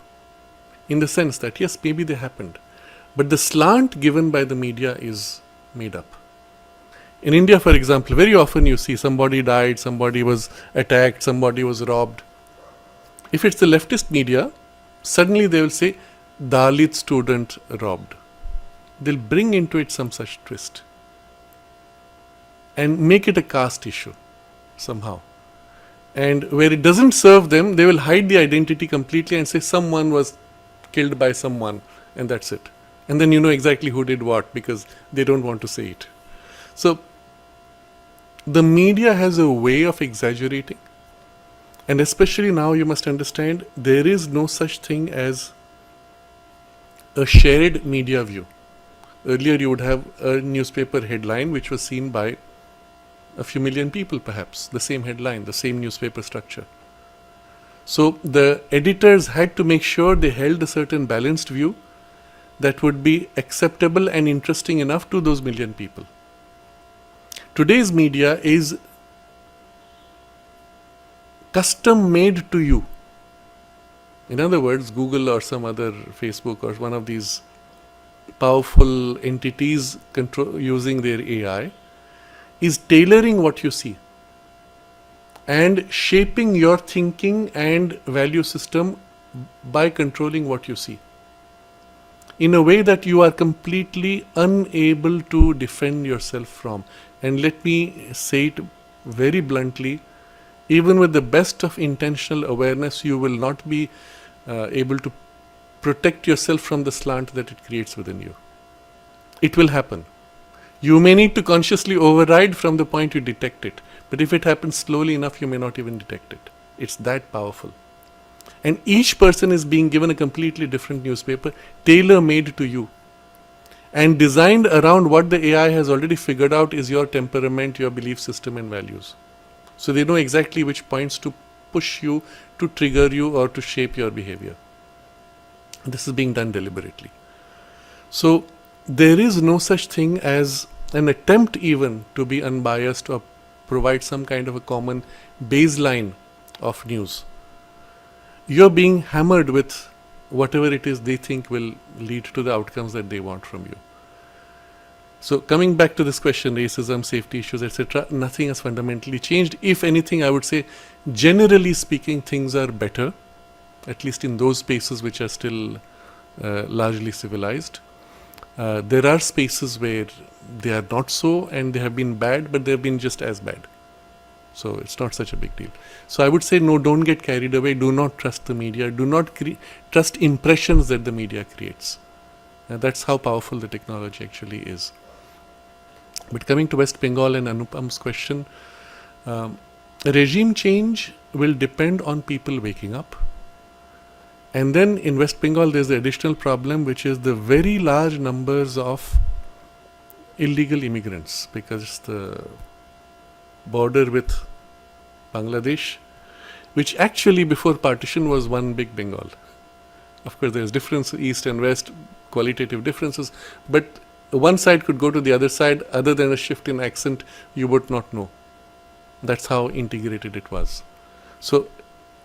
In the sense that, yes, maybe they happened, but the slant given by the media is made up. In India, for example, very often you see somebody died, somebody was attacked, somebody was robbed. If it's the leftist media, suddenly they will say, Dalit student robbed. They'll bring into it some such twist and make it a caste issue somehow. And where it doesn't serve them, they will hide the identity completely and say someone was killed by someone, and that's it. And then you know exactly who did what because they don't want to say it. So, the media has a way of exaggerating. And especially now you must understand, there is no such thing as a shared media view. Earlier you would have a newspaper headline which was seen by a few million people perhaps, the same headline, the same newspaper structure. So the editors had to make sure they held a certain balanced view that would be acceptable and interesting enough to those million people. Today's media is custom made to you. In other words, Google or some other Facebook or one of these powerful entities using their AI is tailoring what you see and shaping your thinking and value system by controlling what you see in a way that you are completely unable to defend yourself from. And let me say it very bluntly, even with the best of intentional awareness, you will not be able to protect yourself from the slant that it creates within you. It will happen. You may need to consciously override from the point you detect it. But if it happens slowly enough, you may not even detect it. It's that powerful. And each person is being given a completely different newspaper, tailor-made to you. And designed around what the AI has already figured out is your temperament, your belief system and values. So they know exactly which points to push you, to trigger you or to shape your behavior. This is being done deliberately. So there is no such thing as an attempt even to be unbiased or provide some kind of a common baseline of news. You're being hammered with whatever it is they think will lead to the outcomes that they want from you. So coming back to this question, racism, safety issues, etc., nothing has fundamentally changed. If anything, I would say, generally speaking, things are better, at least in those spaces which are still largely civilized. There are spaces where they are not so, and they have been bad, but they have been just as bad. So it's not such a big deal. So I would say, no, don't get carried away. Do not trust the media. Do not trust impressions that the media creates. That's how powerful the technology actually is. But coming to West Bengal and Anupam's question, regime change will depend on people waking up. And then in West Bengal, there's the additional problem, which is the very large numbers of illegal immigrants, because the border with Bangladesh, which actually before partition was one big Bengal. Of course, there's difference, east and west, qualitative differences, but one side could go to the other side. Other than a shift in accent, you would not know. That's how integrated it was. So,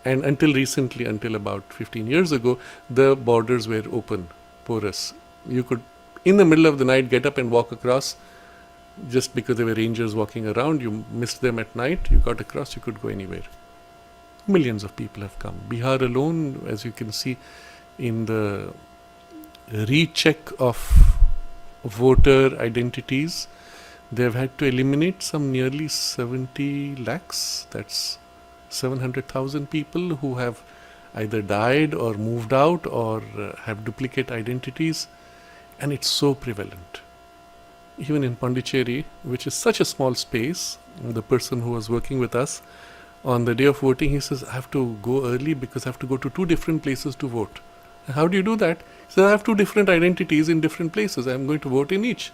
and until recently, until about 15 years ago, the borders were open, porous. You could, in the middle of the night, get up and walk across. Just because there were rangers walking around, you missed them at night, you got across, you could go anywhere. Millions of people have come. Bihar alone, as you can see, in the recheck of voter identities, they have had to eliminate some nearly 70 lakhs. That's 700,000 people who have either died or moved out or have duplicate identities, and it's so prevalent. Even in Pondicherry, which is such a small space, the person who was working with us, on the day of voting, he says, I have to go early because I have to go to 2 different places to vote. How do you do that? He says, I have 2 different identities in different places. I'm going to vote in each.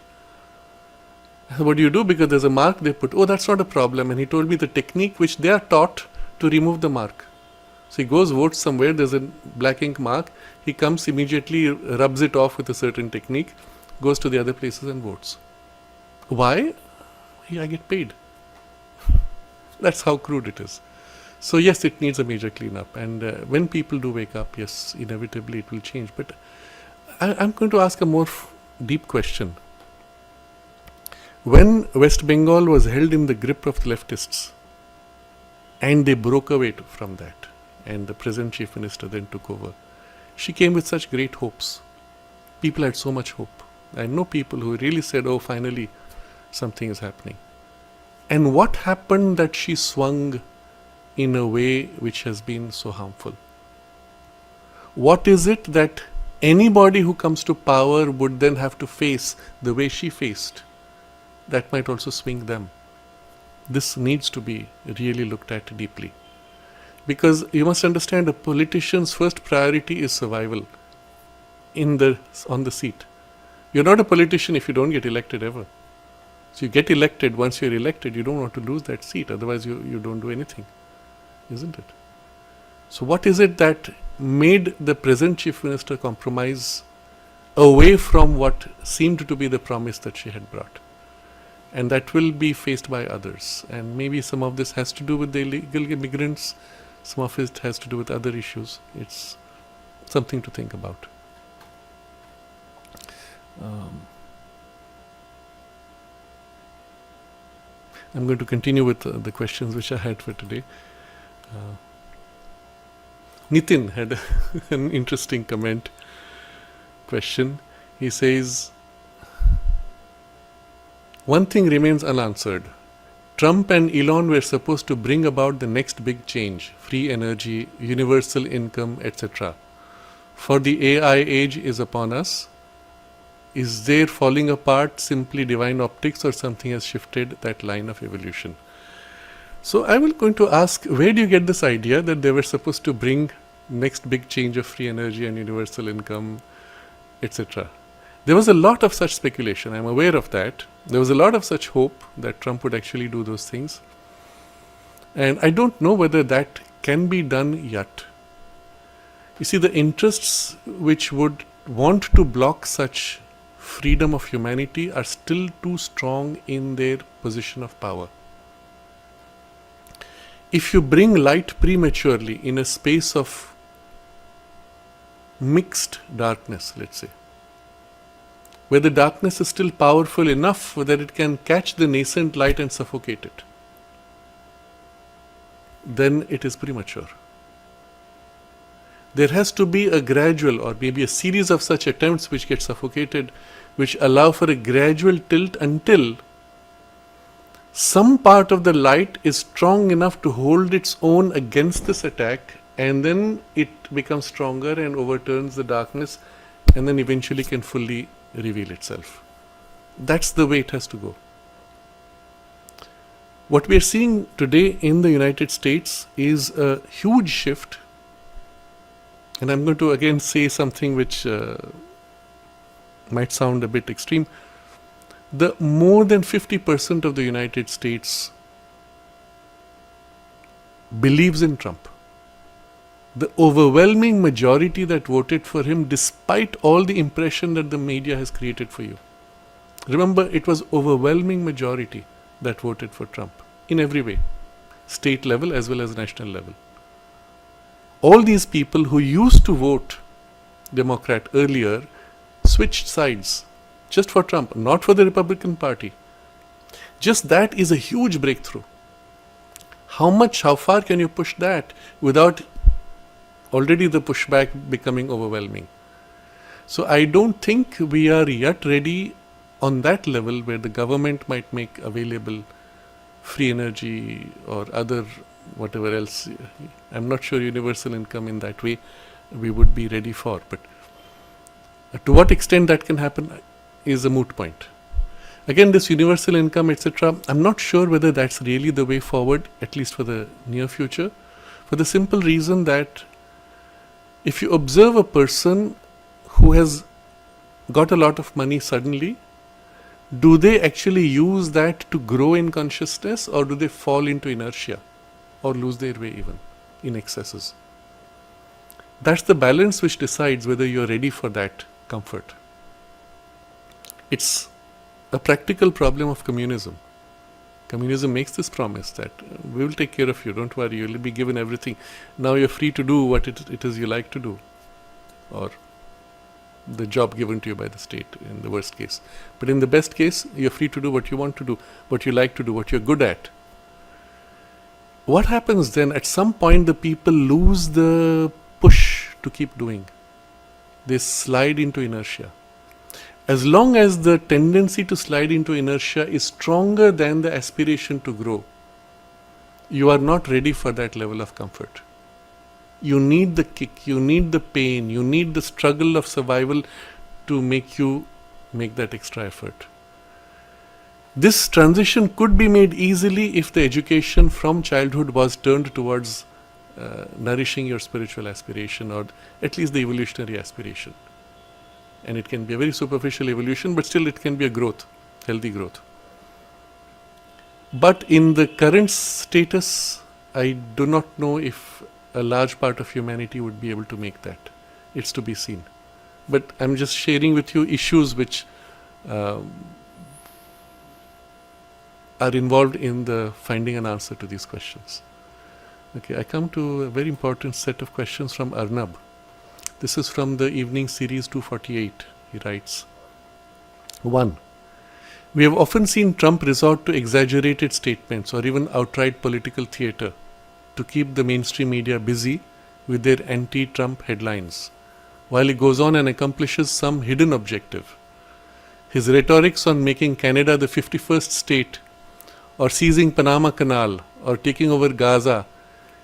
What do you do? Because there's a mark they put. Oh, that's not a problem. And he told me the technique which they are taught to remove the mark. So he goes, votes somewhere, there's a black ink mark. He comes immediately, rubs it off with a certain technique, goes to the other places and votes. Why? I get paid. That's how crude it is. So yes, it needs a major cleanup. And when people do wake up, yes, inevitably it will change. But I'm going to ask a more deep question. When West Bengal was held in the grip of the leftists, and they broke away from that, and the present chief minister then took over, she came with such great hopes. People had so much hope. I know people who really said, oh, finally something is happening. And what happened that she swung in a way which has been so harmful? What is it that anybody who comes to power would then have to face the way she faced? That might also swing them. This needs to be really looked at deeply. Because you must understand, a politician's first priority is survival on the seat. You're not a politician if you don't get elected ever. So you get elected. Once you're elected, you don't want to lose that seat. Otherwise, you don't do anything. Isn't it? So what is it that made the present chief minister compromise away from what seemed to be the promise that she had brought? And that will be faced by others. And maybe some of this has to do with the illegal immigrants. Some of it has to do with other issues. It's something to think about. I'm going to continue with the questions which I had for today. Nitin had an interesting question. He says, one thing remains unanswered. Trump and Elon were supposed to bring about the next big change, free energy, universal income, etc. For the AI age is upon us. Is there falling apart simply divine optics, or something has shifted that line of evolution? So I will going to ask, where do you get this idea that they were supposed to bring next big change of free energy and universal income, etc.? There was a lot of such speculation. I'm aware of that. There was a lot of such hope that Trump would actually do those things. And I don't know whether that can be done yet. You see, the interests which would want to block such freedom of humanity are still too strong in their position of power. If you bring light prematurely in a space of mixed darkness, let's say, where the darkness is still powerful enough that it can catch the nascent light and suffocate it, then it is premature. There has to be a gradual or maybe a series of such attempts which get suffocated, which allow for a gradual tilt until some part of the light is strong enough to hold its own against this attack, and then it becomes stronger and overturns the darkness, and then eventually can fully reveal itself. That's the way it has to go. What we are seeing today in the United States is a huge shift, and I'm going to again say something which might sound a bit extreme. The more than 50% of the United States believes in Trump. The overwhelming majority that voted for him, despite all the impression that the media has created for you. Remember, it was overwhelming majority that voted for Trump in every way, state level as well as national level. All these people who used to vote Democrat earlier switched sides just for Trump, not for the Republican Party. Just that is a huge breakthrough. How far can you push that without already the pushback becoming overwhelming? So I don't think we are yet ready on that level where the government might make available free energy or other whatever else. I'm not sure universal income in that way we would be ready for, but to what extent that can happen is a moot point. Again, this universal income, etc., I'm not sure whether that's really the way forward, at least for the near future, for the simple reason that if you observe a person who has got a lot of money suddenly, do they actually use that to grow in consciousness, or do they fall into inertia or lose their way even in excesses? That's the balance which decides whether you're ready for that comfort. It's a practical problem of communism. Communism makes this promise that we will take care of you, don't worry, you'll be given everything. Now you're free to do what it is you like to do, or the job given to you by the state in the worst case. But in the best case, you're free to do what you want to do, what you like to do, what you're good at. What happens then? At some point, the people lose the push to keep doing. They slide into inertia. As long as the tendency to slide into inertia is stronger than the aspiration to grow, you are not ready for that level of comfort. You need the kick, you need the pain, you need the struggle of survival to make you make that extra effort. This transition could be made easily if the education from childhood was turned towards nourishing your spiritual aspiration, or at least the evolutionary aspiration. And it can be a very superficial evolution, but still it can be a growth, healthy growth. But in the current status, I do not know if a large part of humanity would be able to make that. It's to be seen. But I'm just sharing with you issues which are involved in the finding an answer to these questions. Okay, I come to a very important set of questions from Arnab. This is from the evening series 248. He writes, 1. We have often seen Trump resort to exaggerated statements or even outright political theatre to keep the mainstream media busy with their anti-Trump headlines, while he goes on and accomplishes some hidden objective. His rhetorics on making Canada the 51st state, or seizing Panama Canal, or taking over Gaza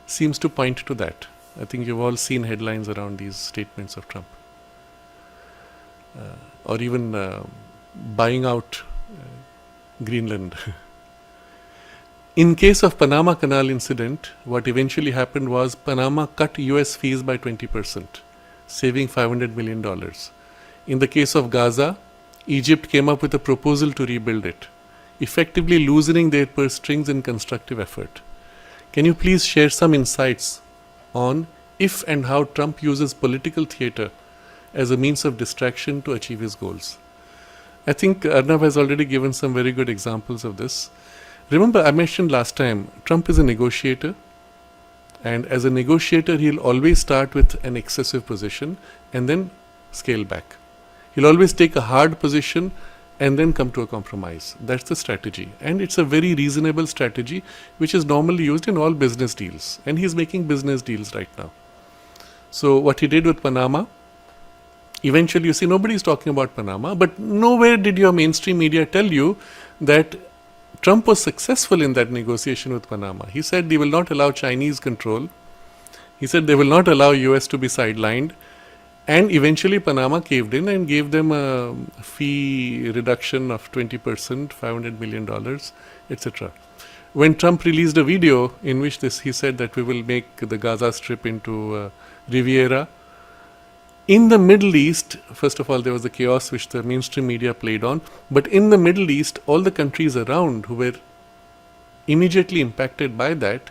seems to point to that. I think you've all seen headlines around these statements of Trump. Or even buying out Greenland. In case of Panama Canal incident, what eventually happened was Panama cut US fees by 20%, saving $500 million. In the case of Gaza, Egypt came up with a proposal to rebuild it, effectively loosening their purse strings in constructive effort. Can you please share some insights on if and how Trump uses political theatre as a means of distraction to achieve his goals. I think Arnav has already given some very good examples of this. Remember, I mentioned last time, Trump is a negotiator, and as a negotiator, he'll always start with an excessive position and then scale back. He'll always take a hard position and then come to a compromise. That's the strategy. And it's a very reasonable strategy which is normally used in all business deals. And he's making business deals right now. So what he did with Panama, eventually you see nobody's talking about Panama, but nowhere did your mainstream media tell you that Trump was successful in that negotiation with Panama. He said they will not allow Chinese control. He said they will not allow US to be sidelined. And eventually Panama caved in and gave them a fee reduction of 20%, $500 million, etc. When Trump released a video in which he said that we will make the Gaza Strip into Riviera, in the Middle East, first of all, there was the chaos which the mainstream media played on, but in the Middle East, all the countries around who were immediately impacted by that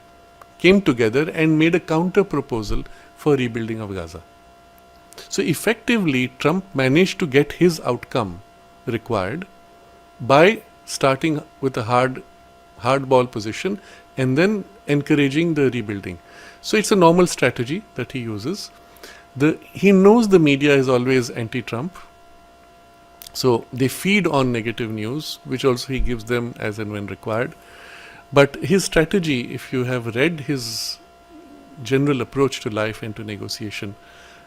came together and made a counter proposal for rebuilding of Gaza. So effectively, Trump managed to get his outcome required by starting with a hardball position and then encouraging the rebuilding. So it's a normal strategy that he uses. He knows the media is always anti-Trump. So they feed on negative news, which also he gives them as and when required. But his strategy, if you have read his general approach to life and to negotiation,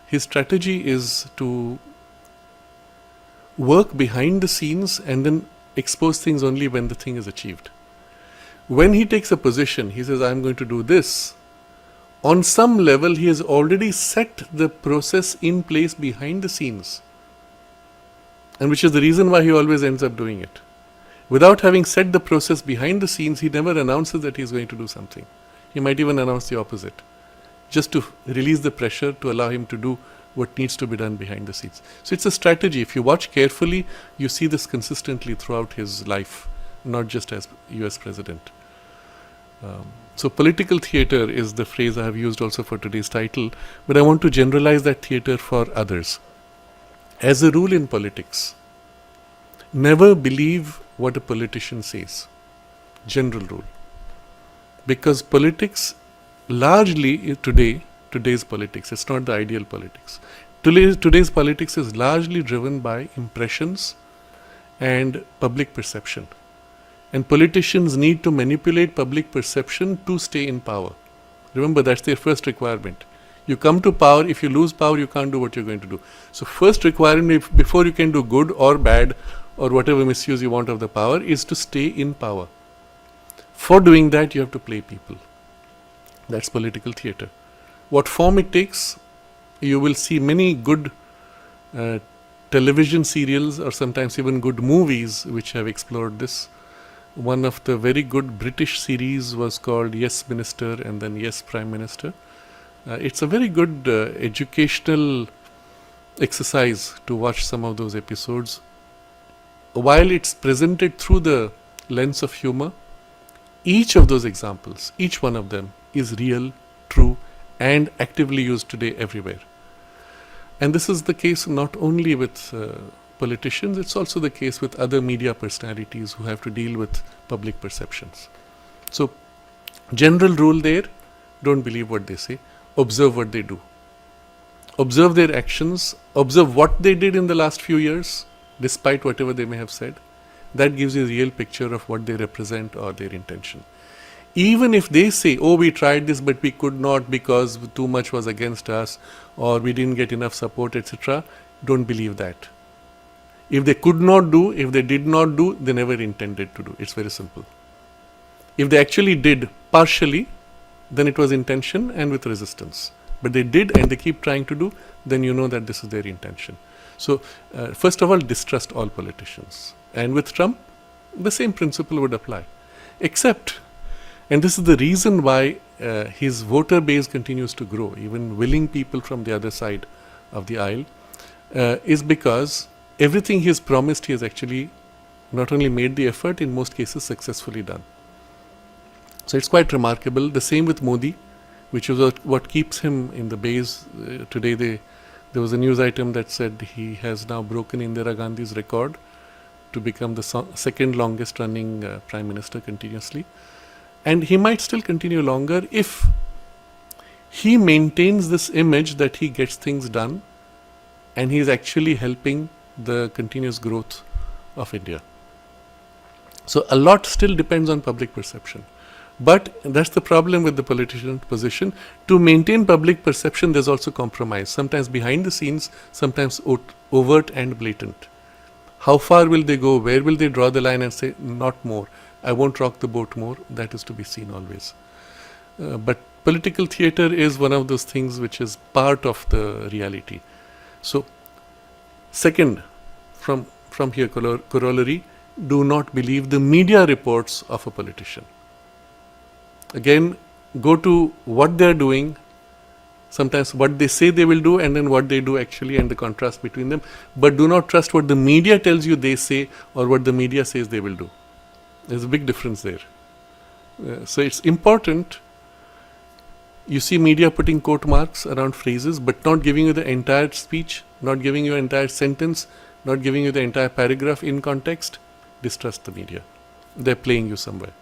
his strategy is to work behind the scenes and then expose things only when the thing is achieved. When he takes a position, he says, I'm going to do this. On some level, he has already set the process in place behind the scenes. And which is the reason why he always ends up doing it. Without having set the process behind the scenes, he never announces that he is going to do something. He might even announce the opposite, just to release the pressure to allow him to do what needs to be done behind the scenes. So it's a strategy. If you watch carefully, you see this consistently throughout his life, not just as US President. So political theatre is the phrase I have used also for today's title, but I want to generalize that theatre for others. As a rule in politics, never believe what a politician says. General rule. Because politics, largely today's politics, it's not the ideal politics. Today's politics is largely driven by impressions and public perception. And politicians need to manipulate public perception to stay in power. Remember, that's their first requirement. You come to power, if you lose power, you can't do what you're going to do. So first requirement before you can do good or bad or whatever misuse you want of the power is to stay in power. For doing that, you have to play people. That's political theatre. What form it takes, you will see many good television serials or sometimes even good movies which have explored this. One of the very good British series was called Yes Minister and then Yes Prime Minister. It's a very good educational exercise to watch some of those episodes. While it's presented through the lens of humor, each of those examples, each one of them is real, true, and actively used today everywhere. And this is the case not only with politicians, it's also the case with other media personalities who have to deal with public perceptions. So, general rule there, don't believe what they say, observe what they do. Observe their actions, observe what they did in the last few years, despite whatever they may have said. That gives you a real picture of what they represent or their intention. Even if they say, oh, we tried this but we could not because too much was against us or we didn't get enough support, etc., don't believe that. If they could not do, if they did not do, they never intended to do. It's very simple. If they actually did partially, then it was intention and with resistance. But they did and they keep trying to do, then you know that this is their intention. So, first of all, distrust all politicians. And with Trump, the same principle would apply. Except, and this is the reason why his voter base continues to grow, even willing people from the other side of the aisle, is because everything he has promised, he has actually not only made the effort, in most cases successfully done. So it's quite remarkable. The same with Modi. which is what keeps him in the base. Today there was a news item that said he has now broken Indira Gandhi's record to become the second longest running Prime Minister continuously. And he might still continue longer if he maintains this image that he gets things done and he is actually helping the continuous growth of India. So a lot still depends on public perception. But that's the problem with the politician position. To maintain public perception, there's also compromise. Sometimes behind the scenes, sometimes overt and blatant. How far will they go? Where will they draw the line and say, not more? I won't rock the boat more. That is to be seen always. But political theatre is one of those things which is part of the reality. So, second, from here corollary, do not believe the media reports of a politician. Again, go to what they are doing, sometimes what they say they will do and then what they do actually and the contrast between them. But do not trust what the media tells you they say or what the media says they will do. There's a big difference there. So it's important. You see media putting quote marks around phrases but not giving you the entire speech, not giving you an entire sentence, not giving you the entire paragraph in context. Distrust the media. They're playing you somewhere.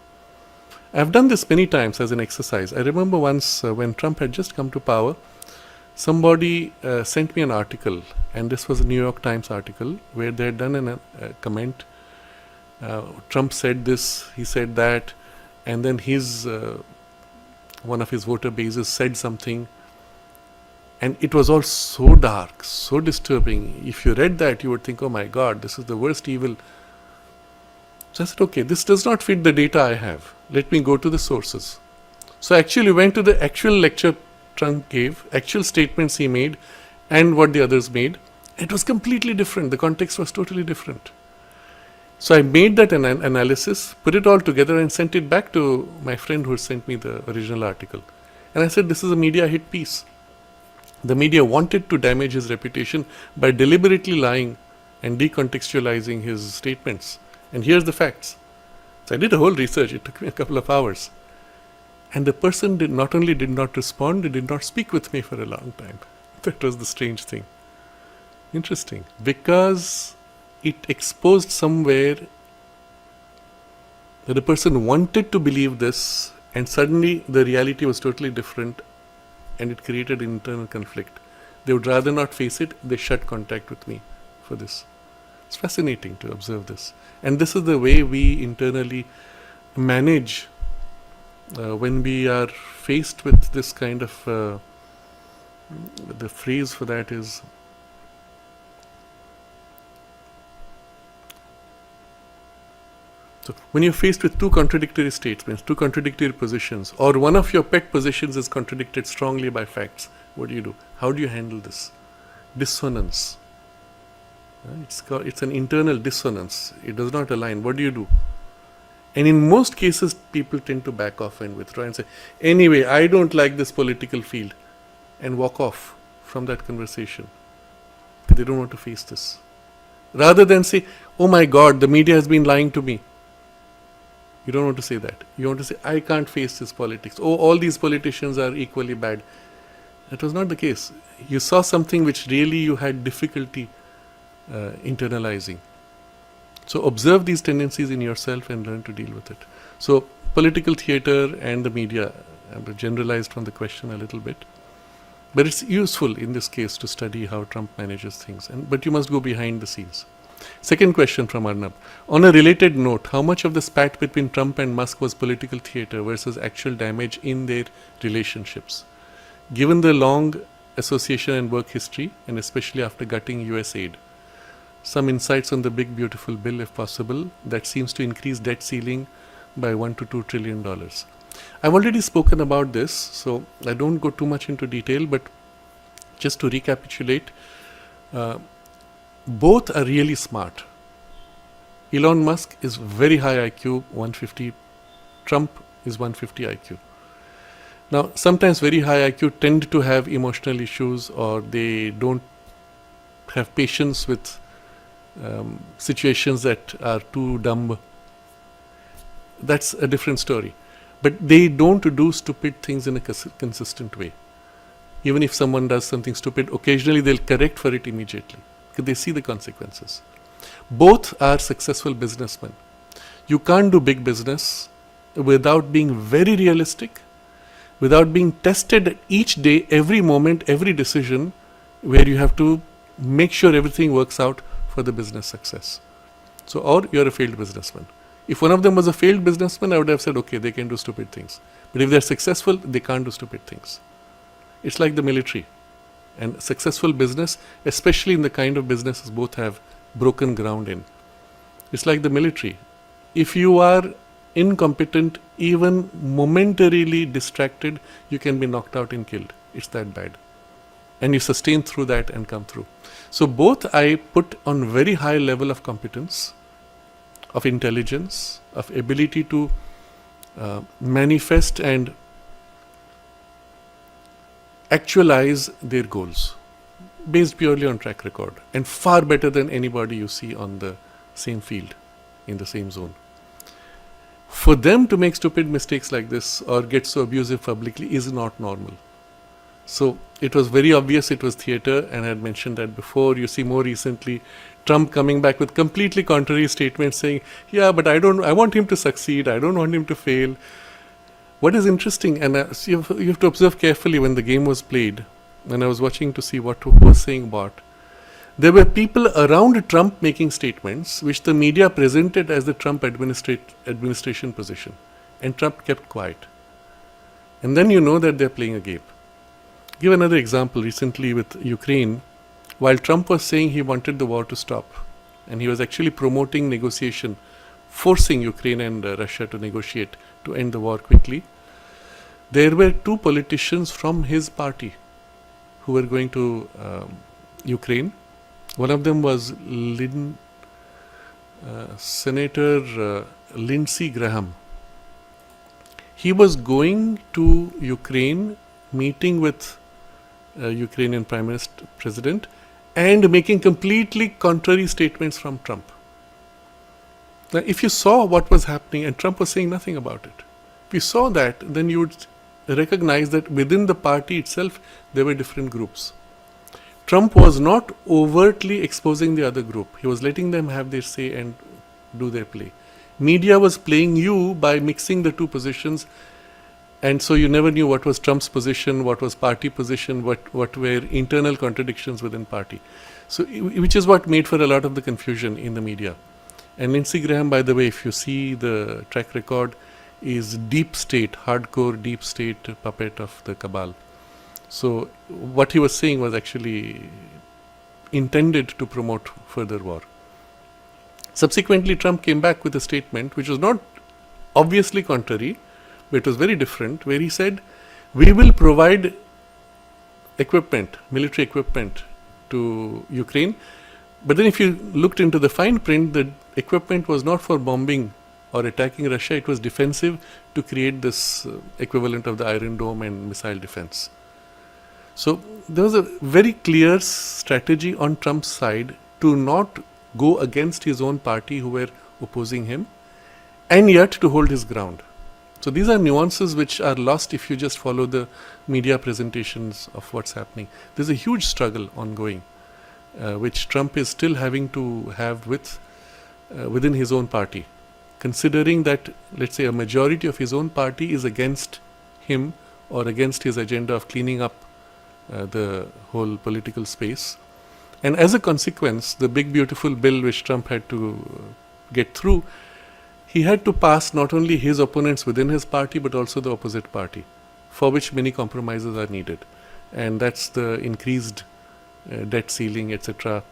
I've done this many times as an exercise. I remember once when Trump had just come to power, somebody sent me an article, and this was a New York Times article where they had done a comment. Trump said this, he said that, and then one of his voter bases said something, and it was all so dark, so disturbing. If you read that, you would think, oh my God, this is the worst evil. So I said, okay, this does not fit the data I have. Let me go to the sources. So I actually went to the actual lecture Trump gave, actual statements he made, and what the others made. It was completely different. The context was totally different. So I made that analysis, put it all together and sent it back to my friend who sent me the original article. And I said, this is a media hit piece. The media wanted to damage his reputation by deliberately lying and decontextualizing his statements. And here's the facts. So I did a whole research. It took me a couple of hours. And the person not only did not respond, they did not speak with me for a long time. That was the strange thing. Interesting. Because it exposed somewhere that the person wanted to believe this and suddenly the reality was totally different and it created internal conflict. They would rather not face it. They shut contact with me for this. It's fascinating to observe this. And this is the way we internally manage when we are faced with this kind of, the phrase for that is, so when you're faced with two contradictory statements, two contradictory positions, or one of your pet positions is contradicted strongly by facts, what do? How do you handle this? Dissonance. It's an internal dissonance. It does not align. What do? And in most cases, people tend to back off and withdraw and say, anyway, I don't like this political field, and walk off from that conversation. They don't want to face this. Rather than say, oh my God, the media has been lying to me. You don't want to say that. You want to say, I can't face this politics. Oh, all these politicians are equally bad. That was not the case. You saw something which really you had difficulty internalizing. So observe these tendencies in yourself and learn to deal with it. So political theatre and the media, I've generalized from the question a little bit, but it's useful in this case to study how Trump manages things. But you must go behind the scenes. Second question from Arnab. On a related note, how much of the spat between Trump and Musk was political theatre versus actual damage in their relationships? Given the long association and work history, and especially after gutting US aid, some insights on the big beautiful bill, if possible, that seems to increase debt ceiling by $1 to $2 trillion. I've already spoken about this, so I don't go too much into detail, but just to recapitulate, both are really smart. Elon Musk is very high IQ, 150. Trump is 150 IQ. Now, sometimes very high IQ tend to have emotional issues, or they don't have patience with situations that are too dumb. That's a different story. But they don't do stupid things in a consistent way. Even if someone does something stupid, occasionally they'll correct for it immediately because they see the consequences. Both are successful businessmen. You can't do big business without being very realistic, without being tested each day, every moment, every decision, where you have to make sure everything works out for the business success. So, or you're a failed businessman. If one of them was a failed businessman, I would have said, okay, they can do stupid things. But if they're successful, they can't do stupid things. It's like the military. And successful business, especially in the kind of businesses both have broken ground in. It's like the military. If you are incompetent, even momentarily distracted, you can be knocked out and killed. It's that bad. And you sustain through that and come through. So both I put on very high level of competence, of intelligence, of ability to manifest and actualize their goals, based purely on track record, and far better than anybody you see on the same field, in the same zone. For them to make stupid mistakes like this or get so abusive publicly is not normal. So it was very obvious it was theatre, and I had mentioned that before. You see more recently Trump coming back with completely contrary statements saying, yeah, but I want him to succeed, I don't want him to fail. What is interesting, and so you have to observe carefully when the game was played, when I was watching to see what was saying what, there were people around Trump making statements which the media presented as the Trump administration position, and Trump kept quiet. And then you know that they're playing a game. Give another example recently with Ukraine. While Trump was saying he wanted the war to stop, and he was actually promoting negotiation, forcing Ukraine and Russia to negotiate to end the war quickly, there were two politicians from his party who were going to Ukraine. One of them was Senator Lindsey Graham. He was going to Ukraine, meeting with Ukrainian President, and making completely contrary statements from Trump. Now, if you saw what was happening, and Trump was saying nothing about it, if you saw that, then you would recognize that within the party itself, there were different groups. Trump was not overtly exposing the other group. He was letting them have their say and do their play. Media was playing you by mixing the two positions, and so you never knew what was Trump's position, what was party position, what were internal contradictions within party. So, which is what made for a lot of the confusion in the media. And Lindsey Graham, by the way, if you see the track record, is deep state, hardcore deep state puppet of the cabal. So what he was saying was actually intended to promote further war. Subsequently, Trump came back with a statement which was not obviously contrary, but it was very different, where he said, we will provide equipment, military equipment to Ukraine. But then if you looked into the fine print, the equipment was not for bombing or attacking Russia, it was defensive to create this equivalent of the Iron Dome and missile defense. So there was a very clear strategy on Trump's side to not go against his own party who were opposing him, and yet to hold his ground. So these are nuances which are lost if you just follow the media presentations of what's happening. There's a huge struggle ongoing, which Trump is still having to have within his own party, considering that, let's say, a majority of his own party is against him or against his agenda of cleaning up the whole political space. And as a consequence, the big beautiful bill which Trump had to get through, he had to pass not only his opponents within his party but also the opposite party, for which many compromises are needed. And that's the increased debt ceiling, etc.,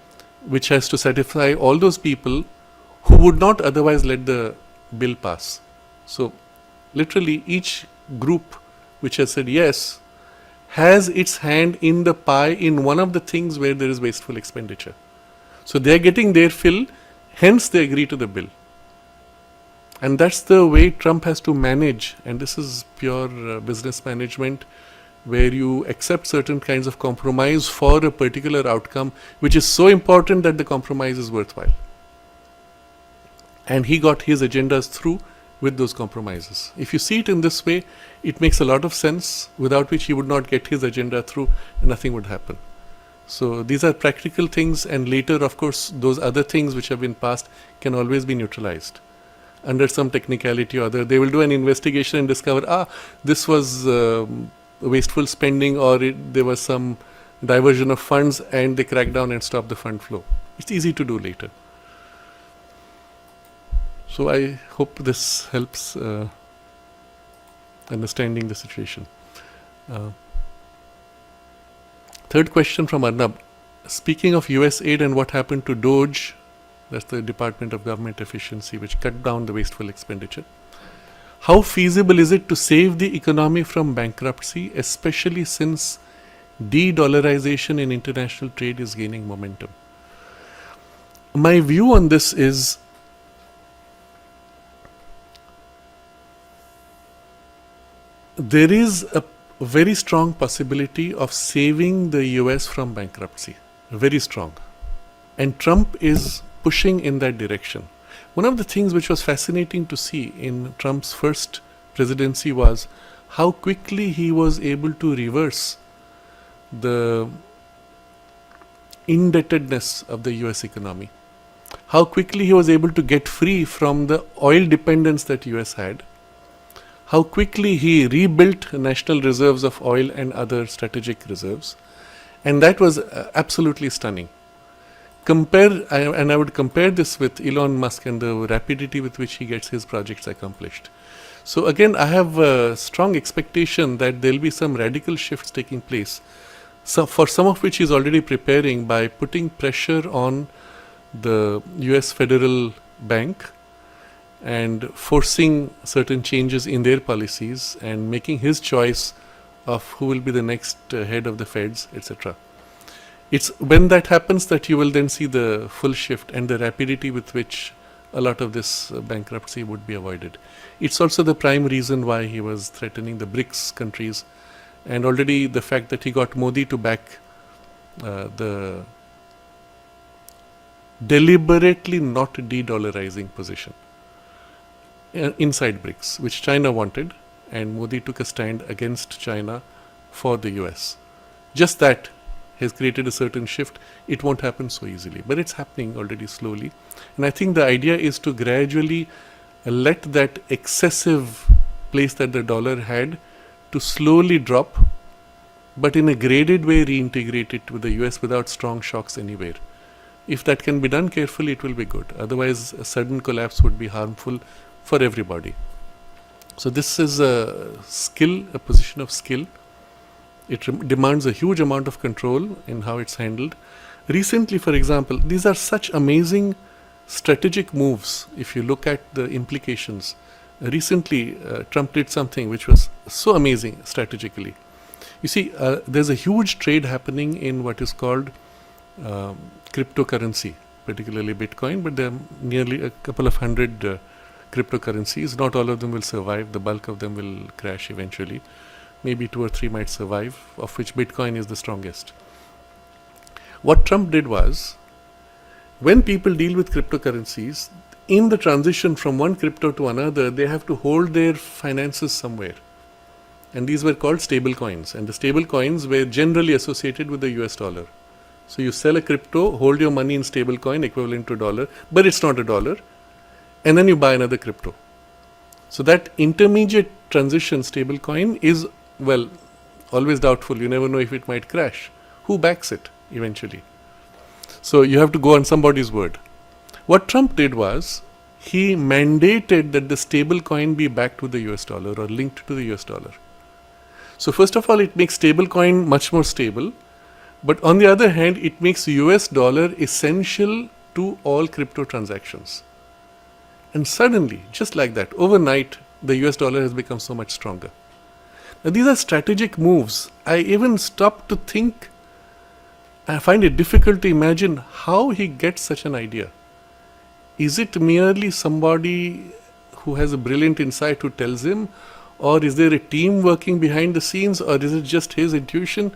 which has to satisfy all those people who would not otherwise let the bill pass. So literally each group which has said yes has its hand in the pie in one of the things where there is wasteful expenditure. So they are getting their fill, hence they agree to the bill. And that's the way Trump has to manage, and this is pure business management, where you accept certain kinds of compromise for a particular outcome, which is so important that the compromise is worthwhile. And he got his agendas through, with those compromises. If you see it in this way, it makes a lot of sense, without which he would not get his agenda through and nothing would happen. So these are practical things, and later, of course, those other things which have been passed can always be neutralized. Under some technicality or other, they will do an investigation and discover, this was wasteful spending, or there was some diversion of funds, and they crack down and stop the fund flow. It's easy to do later. So I hope this helps understanding the situation. Third question from Arnab. Speaking of US aid and what happened to DOGE, that's the Department of Government Efficiency, which cut down the wasteful expenditure. How feasible is it to save the economy from bankruptcy, especially since de-dollarization in international trade is gaining momentum? My view on this is, there is a very strong possibility of saving the US from bankruptcy. Very strong. And Trump is pushing in that direction. One of the things which was fascinating to see in Trump's first presidency was how quickly he was able to reverse the indebtedness of the US economy. How quickly he was able to get free from the oil dependence that US had. How quickly he rebuilt national reserves of oil and other strategic reserves. And that was absolutely stunning. I would compare this with Elon Musk and the rapidity with which he gets his projects accomplished. So again, I have a strong expectation that there will be some radical shifts taking place. So for some of which he is already preparing by putting pressure on the US Federal Bank and forcing certain changes in their policies and making his choice of who will be the next head of the Feds, etc. It's when that happens that you will then see the full shift and the rapidity with which a lot of this bankruptcy would be avoided. It's also the prime reason why he was threatening the BRICS countries, and already the fact that he got Modi to back the deliberately not de-dollarizing position inside BRICS, which China wanted, and Modi took a stand against China for the US. Just that has created a certain shift. It won't happen so easily, but it's happening already slowly. And I think the idea is to gradually let that excessive place that the dollar had to slowly drop, but in a graded way reintegrate it with the US without strong shocks anywhere. If that can be done carefully, it will be good. Otherwise, a sudden collapse would be harmful for everybody. So this is a skill, a position of skill. It demands a huge amount of control in how it's handled. Recently, for example, these are such amazing strategic moves if you look at the implications. Recently, Trump did something which was so amazing strategically. You see, there's a huge trade happening in what is called cryptocurrency, particularly Bitcoin, but there are nearly a couple of hundred cryptocurrencies. Not all of them will survive. The bulk of them will crash eventually. Maybe 2 or 3 might survive, of which Bitcoin is the strongest. What Trump did was, when people deal with cryptocurrencies, in the transition from one crypto to another, they have to hold their finances somewhere. And these were called stable coins. And the stable coins were generally associated with the US dollar. So you sell a crypto, hold your money in stable coin equivalent to dollar, but it's not a dollar. And then you buy another crypto. So that intermediate transition stable coin is, well, always doubtful. You never know if it might crash. Who backs it eventually? So you have to go on somebody's word. What Trump did was, he mandated that the stable coin be backed with the US dollar or linked to the US dollar. So first of all, it makes stable coin much more stable. But on the other hand, it makes US dollar essential to all crypto transactions. And suddenly, just like that, overnight, the US dollar has become so much stronger. Now, these are strategic moves. I even stopped to think. I find it difficult to imagine how he gets such an idea. Is it merely somebody who has a brilliant insight who tells him? Or is there a team working behind the scenes? Or is it just his intuition?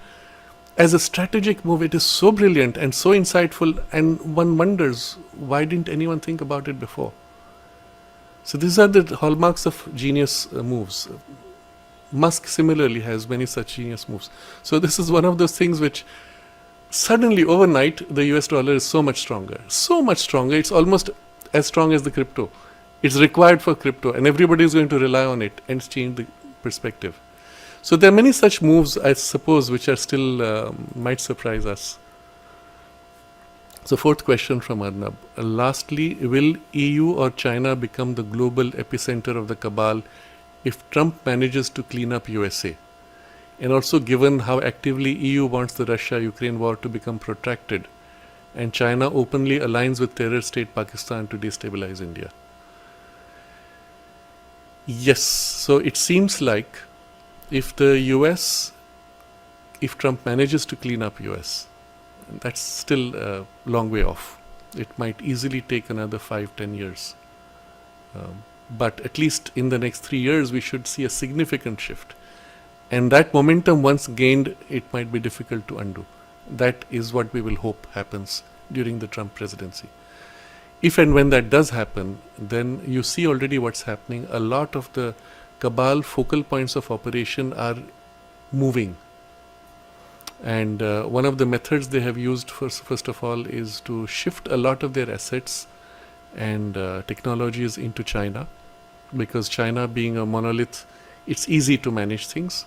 As a strategic move, it is so brilliant and so insightful, and one wonders, why didn't anyone think about it before? So these are the hallmarks of genius moves. Musk similarly has many such genius moves. So this is one of those things which suddenly overnight the US dollar is so much stronger. So much stronger. It's almost as strong as the crypto. It's required for crypto and everybody is going to rely on it and change the perspective. So there are many such moves, I suppose, which are still might surprise us. So fourth question from Arnab. Lastly, will EU or China become the global epicenter of the cabal if Trump manages to clean up USA? And also given how actively EU wants the Russia-Ukraine war to become protracted and China openly aligns with terror state Pakistan to destabilize India. Yes, so it seems like if Trump manages to clean up US, that's still a long way off. It might easily take another 5-10 years. But at least in the next 3 years, we should see a significant shift. And that momentum once gained, it might be difficult to undo. That is what we will hope happens during the Trump presidency. If and when that does happen, then you see already what's happening. A lot of the cabal focal points of operation are moving. And one of the methods they have used first of all is to shift a lot of their assets and technologies into China, because China being a monolith, it's easy to manage things.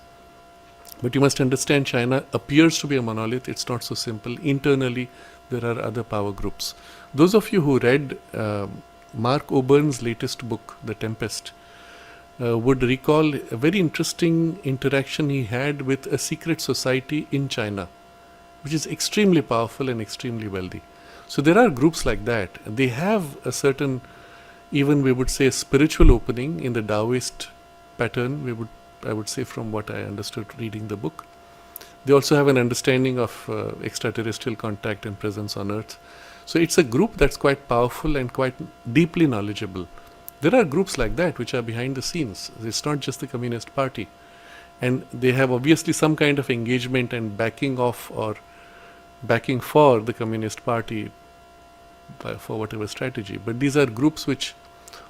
But you must understand, China appears to be a monolith. It's not so simple. Internally, there are other power groups. Those of you who read Mark Obern's latest book, The Tempest, would recall a very interesting interaction he had with a secret society in China, which is extremely powerful and extremely wealthy. So there are groups like that. They have a certain, even we would say, spiritual opening in the Taoist pattern, I would say, from what I understood reading the book. They also have an understanding of extraterrestrial contact and presence on Earth. So it's a group that's quite powerful and quite deeply knowledgeable. There are groups like that which are behind the scenes. It's not just the Communist Party. And they have obviously some kind of engagement and backing off or backing for the Communist Party for whatever strategy. But these are groups which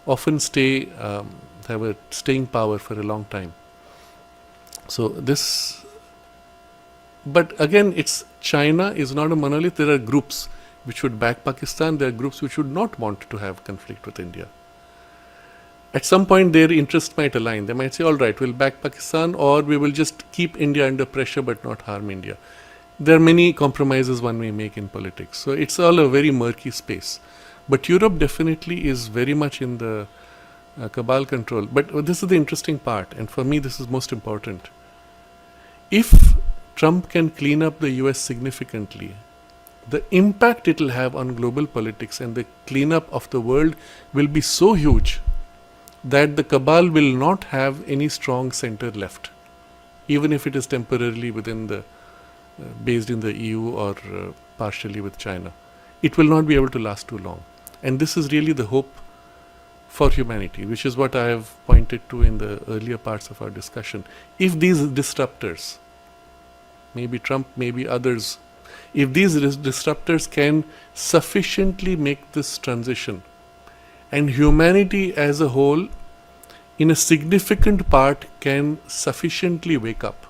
often have a staying power for a long time. So but again, China is not a monolith. There are groups which would back Pakistan. There are groups which would not want to have conflict with India. At some point, their interests might align. They might say, all right, we'll back Pakistan, or we will just keep India under pressure but not harm India. There are many compromises one may make in politics. So it's all a very murky space. But Europe definitely is very much in the cabal control. But this is the interesting part, and for me this is most important. If Trump can clean up the US significantly, the impact it will have on global politics and the cleanup of the world will be so huge that the cabal will not have any strong center left, even if it is temporarily based in the EU or partially with China. It will not be able to last too long. And this is really the hope for humanity, which is what I have pointed to in the earlier parts of our discussion. If these disruptors, maybe Trump, maybe others, if these disruptors can sufficiently make this transition, and humanity as a whole, in a significant part, can sufficiently wake up,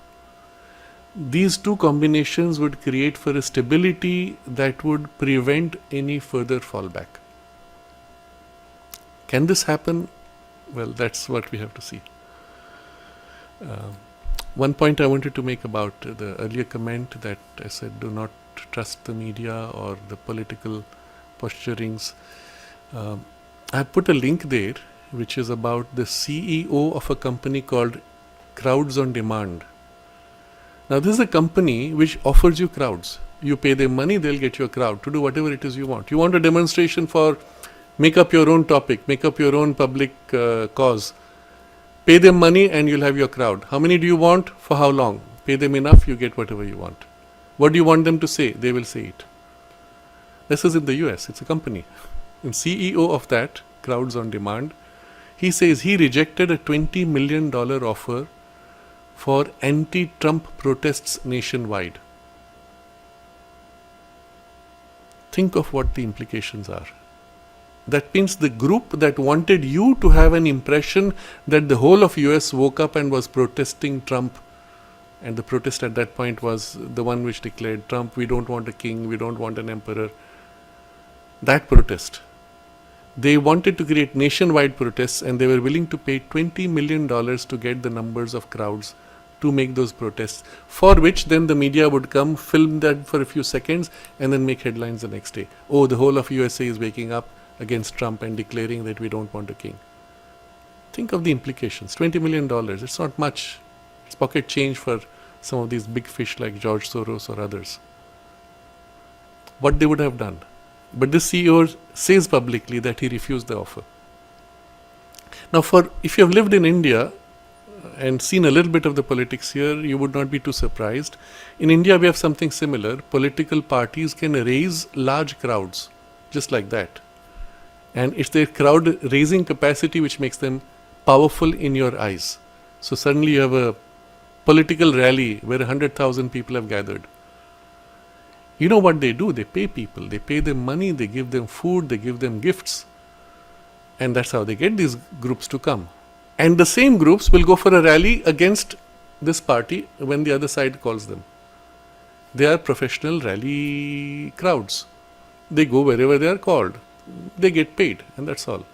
these two combinations would create for a stability that would prevent any further fallback. Can this happen? Well, that's what we have to see. One point I wanted to make about the earlier comment that I said, do not trust the media or the political posturings. I put a link there which is about the CEO of a company called Crowds on Demand. Now this is a company which offers you crowds. You pay them money, they'll get you a crowd to do whatever it is you want. You want a demonstration for, make up your own topic, make up your own public cause. Pay them money and you'll have your crowd. How many do you want? For how long? Pay them enough, you get whatever you want. What do you want them to say? They will say it. This is in the US, it's a company. And CEO of that, Crowds on Demand, he says he rejected a $20 million offer for anti-Trump protests nationwide. Think of what the implications are. That means the group that wanted you to have an impression that the whole of US woke up and was protesting Trump, and the protest at that point was the one which declared, Trump, we don't want a king, we don't want an emperor. That protest. They wanted to create nationwide protests, and they were willing to pay $20 million to get the numbers of crowds to make those protests, for which then the media would come, film that for a few seconds, and then make headlines the next day. Oh, the whole of USA is waking up against Trump and declaring that we don't want a king. Think of the implications. $20 million, it's not much. It's pocket change for some of these big fish like George Soros or others. What they would have done. But this CEO says publicly that he refused the offer. Now, if you have lived in India and seen a little bit of the politics here, you would not be too surprised. In India, we have something similar. Political parties can raise large crowds, just like that. And it's their crowd raising capacity which makes them powerful in your eyes. So suddenly you have a political rally where 100,000 people have gathered. You know what they do? They pay people. They pay them money. They give them food. They give them gifts. And that's how they get these groups to come. And the same groups will go for a rally against this party when the other side calls them. They are professional rally crowds. They go wherever they are called. They get paid, and that's all.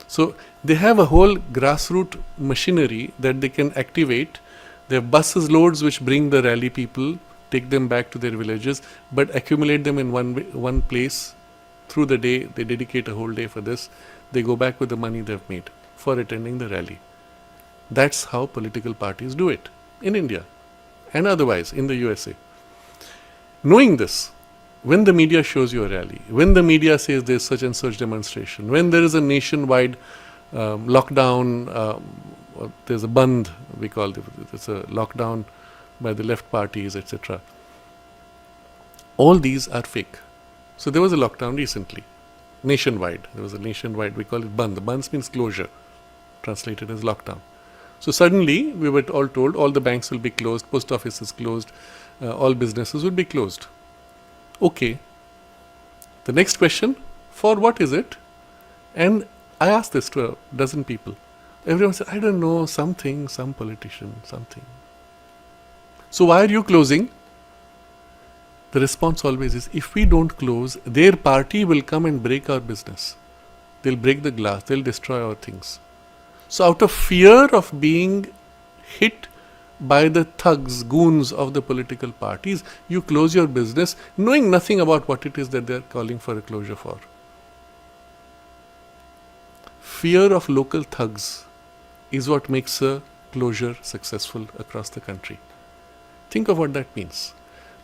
So they have a whole grassroots machinery that they can activate. They have buses loads which bring the rally people, take them back to their villages, but accumulate them in one place through the day. They dedicate a whole day for this. They go back with the money they've made for attending the rally. That's how political parties do it in India and otherwise in the USA. Knowing this, when the media shows you a rally, when the media says there's such and such demonstration, when there is a nationwide lockdown, there's a bandh, we call it, it's a lockdown by the left parties, etc. All these are fake. So there was a lockdown recently, nationwide. There was a nationwide, we call it bandh. Bandh means closure, translated as lockdown. So suddenly we were all told all the banks will be closed, post offices closed, all businesses will be closed. Okay. The next question, for what is it? And I asked this to a dozen people. Everyone said, I don't know, something, some politician, something. So why are you closing? The response always is, if we don't close, their party will come and break our business. They'll break the glass, they'll destroy our things. So out of fear of being hit by the thugs, goons of the political parties, you close your business knowing nothing about what it is that they're calling for a closure for. Fear of local thugs is what makes a closure successful across the country. Think of what that means.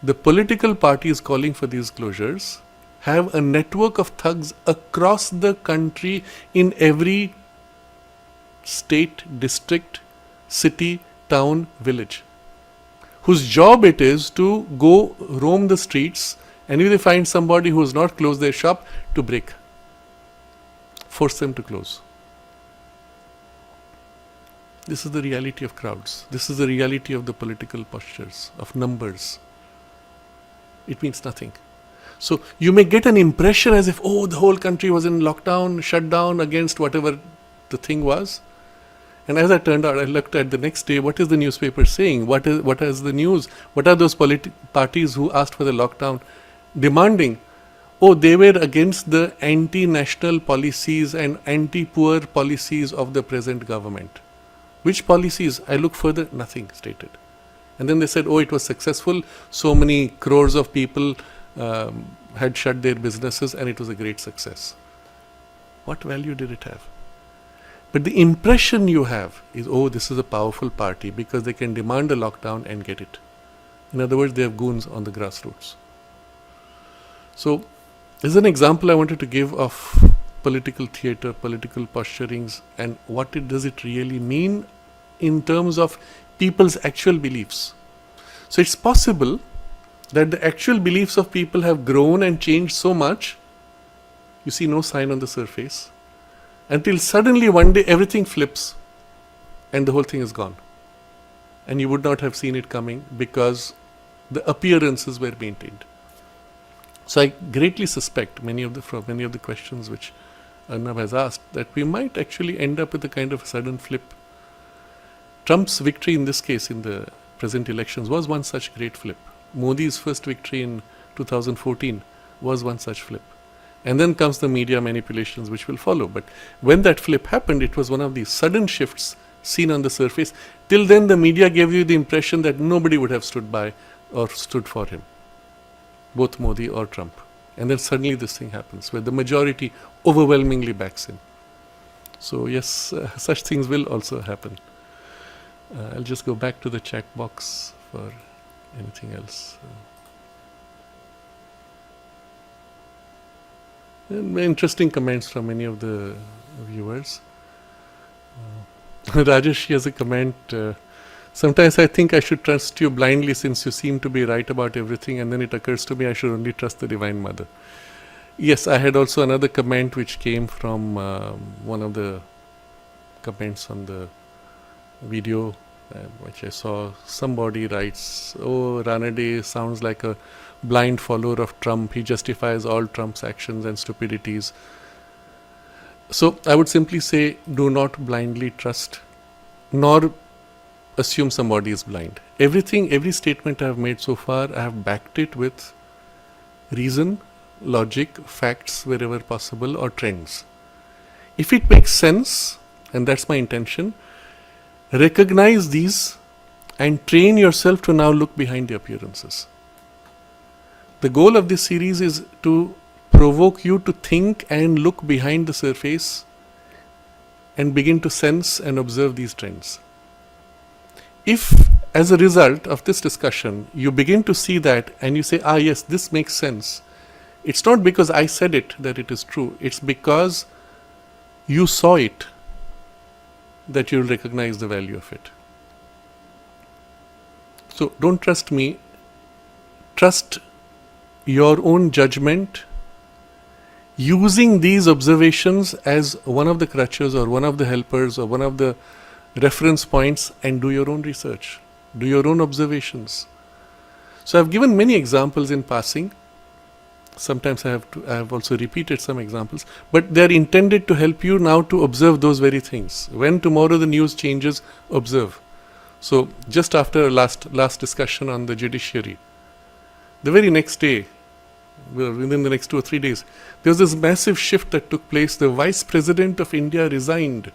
The political parties calling for these closures have a network of thugs across the country in every state, district, city, town, village, whose job it is to go roam the streets, and if they find somebody who has not closed their shop, to break, force them to close. This is the reality of crowds. This is the reality of the political postures, of numbers. It means nothing. So you may get an impression as if, oh, the whole country was in lockdown, shut down against whatever the thing was. And as it turned out, I looked at the next day, what is the newspaper saying? What is the news? What are those parties who asked for the lockdown demanding? Oh, they were against the anti-national policies and anti-poor policies of the present government. Which policies? I look further, nothing stated. And then they said, oh, it was successful. So many crores of people had shut their businesses and it was a great success. What value did it have? But the impression you have is, oh, this is a powerful party because they can demand a lockdown and get it. In other words, they have goons on the grassroots. So, this is an example I wanted to give of political theatre, political posturings, and what does it really mean in terms of people's actual beliefs. So, it's possible that the actual beliefs of people have grown and changed so much, you see no sign on the surface, until suddenly one day everything flips and the whole thing is gone. And you would not have seen it coming because the appearances were maintained. So I greatly suspect many of the questions which Arnab has asked, that we might actually end up with a kind of a sudden flip. Trump's victory in this case, in the present elections, was one such great flip. Modi's first victory in 2014 was one such flip. And then comes the media manipulations which will follow. But when that flip happened, it was one of these sudden shifts seen on the surface. Till then, the media gave you the impression that nobody would have stood by or stood for him, both Modi or Trump. And then suddenly this thing happens, where the majority overwhelmingly backs him. So yes, such things will also happen. I'll just go back to the chat box for anything else. And interesting comments from many of the viewers. Rajesh has a comment. Sometimes I think I should trust you blindly since you seem to be right about everything, and then it occurs to me I should only trust the Divine Mother. Yes, I had also another comment which came from one of the comments on the video, which I saw. Somebody writes, "Oh, Ranade sounds like a blind follower of Trump. He justifies all Trump's actions and stupidities." So I would simply say, do not blindly trust, nor assume somebody is blind. Every statement I have made so far, I have backed it with reason, logic, facts wherever possible, or trends. If it makes sense, and that's my intention, recognize these and train yourself to now look behind the appearances. The goal of this series is to provoke you to think and look behind the surface and begin to sense and observe these trends. If, as a result of this discussion, you begin to see that and you say, yes, this makes sense, it's not because I said it that it is true, it's because you saw it that you'll recognize the value of it. So don't trust me, trust your own judgment, using these observations as one of the crutches or one of the helpers or one of the reference points, and do your own research, do your own observations. So I've given many examples in passing. Sometimes I have also repeated some examples, but they are intended to help you now to observe those very things. When tomorrow the news changes, observe. So just after last discussion on the judiciary, the very next day, within the next 2 or 3 days, there was this massive shift that took place. The Vice President of India resigned.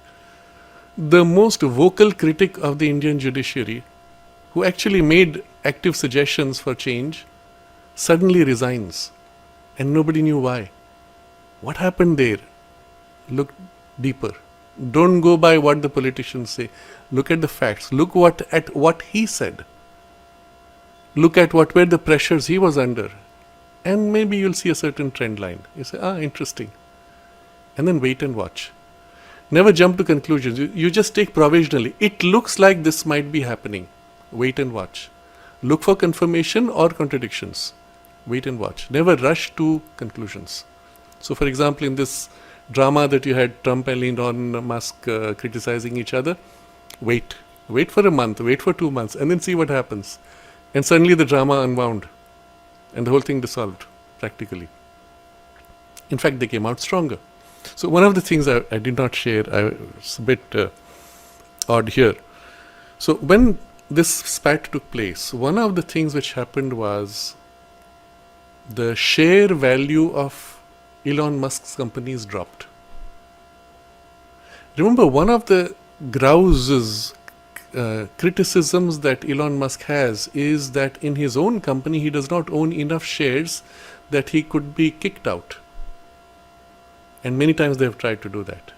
The most vocal critic of the Indian judiciary, who actually made active suggestions for change, suddenly resigns. And nobody knew why. What happened there? Look deeper. Don't go by what the politicians say. Look at the facts. Look at what he said. Look at what were the pressures he was under. And maybe you'll see a certain trend line. You say, interesting. And then wait and watch. Never jump to conclusions. You just take provisionally. It looks like this might be happening. Wait and watch. Look for confirmation or contradictions. Wait and watch. Never rush to conclusions. So, for example, in this drama that you had Trump and Elon Musk criticizing each other, wait. Wait for a month, wait for 2 months, and then see what happens. And suddenly the drama unwound and the whole thing dissolved, practically. In fact, they came out stronger. So one of the things I did not share, it's a bit odd here. So when this spat took place, one of the things which happened was the share value of Elon Musk's companies dropped. Remember, one of the grouses, criticisms that Elon Musk has is that in his own company he does not own enough shares that he could be kicked out. And many times they have tried to do that.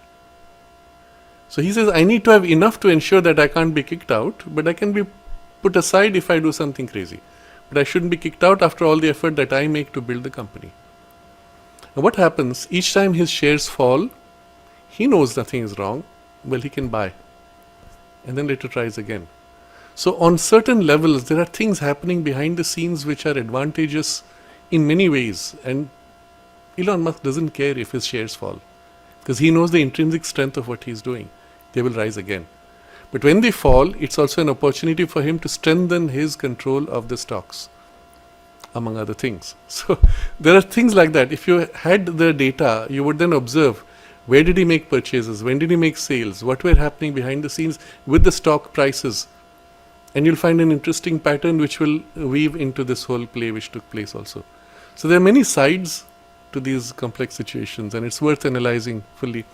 So he says, I need to have enough to ensure that I can't be kicked out, but I can be put aside if I do something crazy. But I shouldn't be kicked out after all the effort that I make to build the company. And what happens, each time his shares fall, he knows nothing is wrong, well, he can buy. And then later tries again. So on certain levels, there are things happening behind the scenes which are advantageous in many ways. And Elon Musk doesn't care if his shares fall, because he knows the intrinsic strength of what he's doing. They will rise again. But when they fall, it's also an opportunity for him to strengthen his control of the stocks, among other things. So there are things like that. If you had the data, you would then observe Where did he make purchases? When did he make sales? What were happening behind the scenes with the stock prices? And you'll find an interesting pattern which will weave into this whole play which took place also. So there are many sides to these complex situations, and it's worth analyzing fully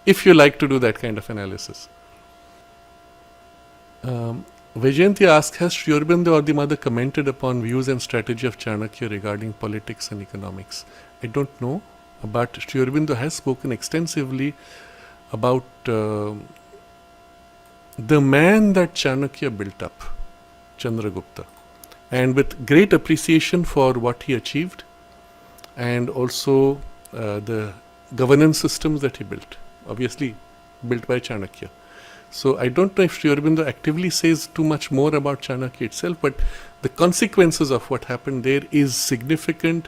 if you like to do that kind of analysis. Vaijayanti asks, has Sri Aurobindo or the mother commented upon views and strategy of Chanakya regarding politics and economics? I don't know, but Sri Aurobindo has spoken extensively about the man that Chanakya built up, Chandragupta, and with great appreciation for what he achieved, and also the governance systems that he built, obviously built by Chanakya. So I don't know if Sri Aurobindo actively says too much more about Chanakya itself, but the consequences of what happened there is significant,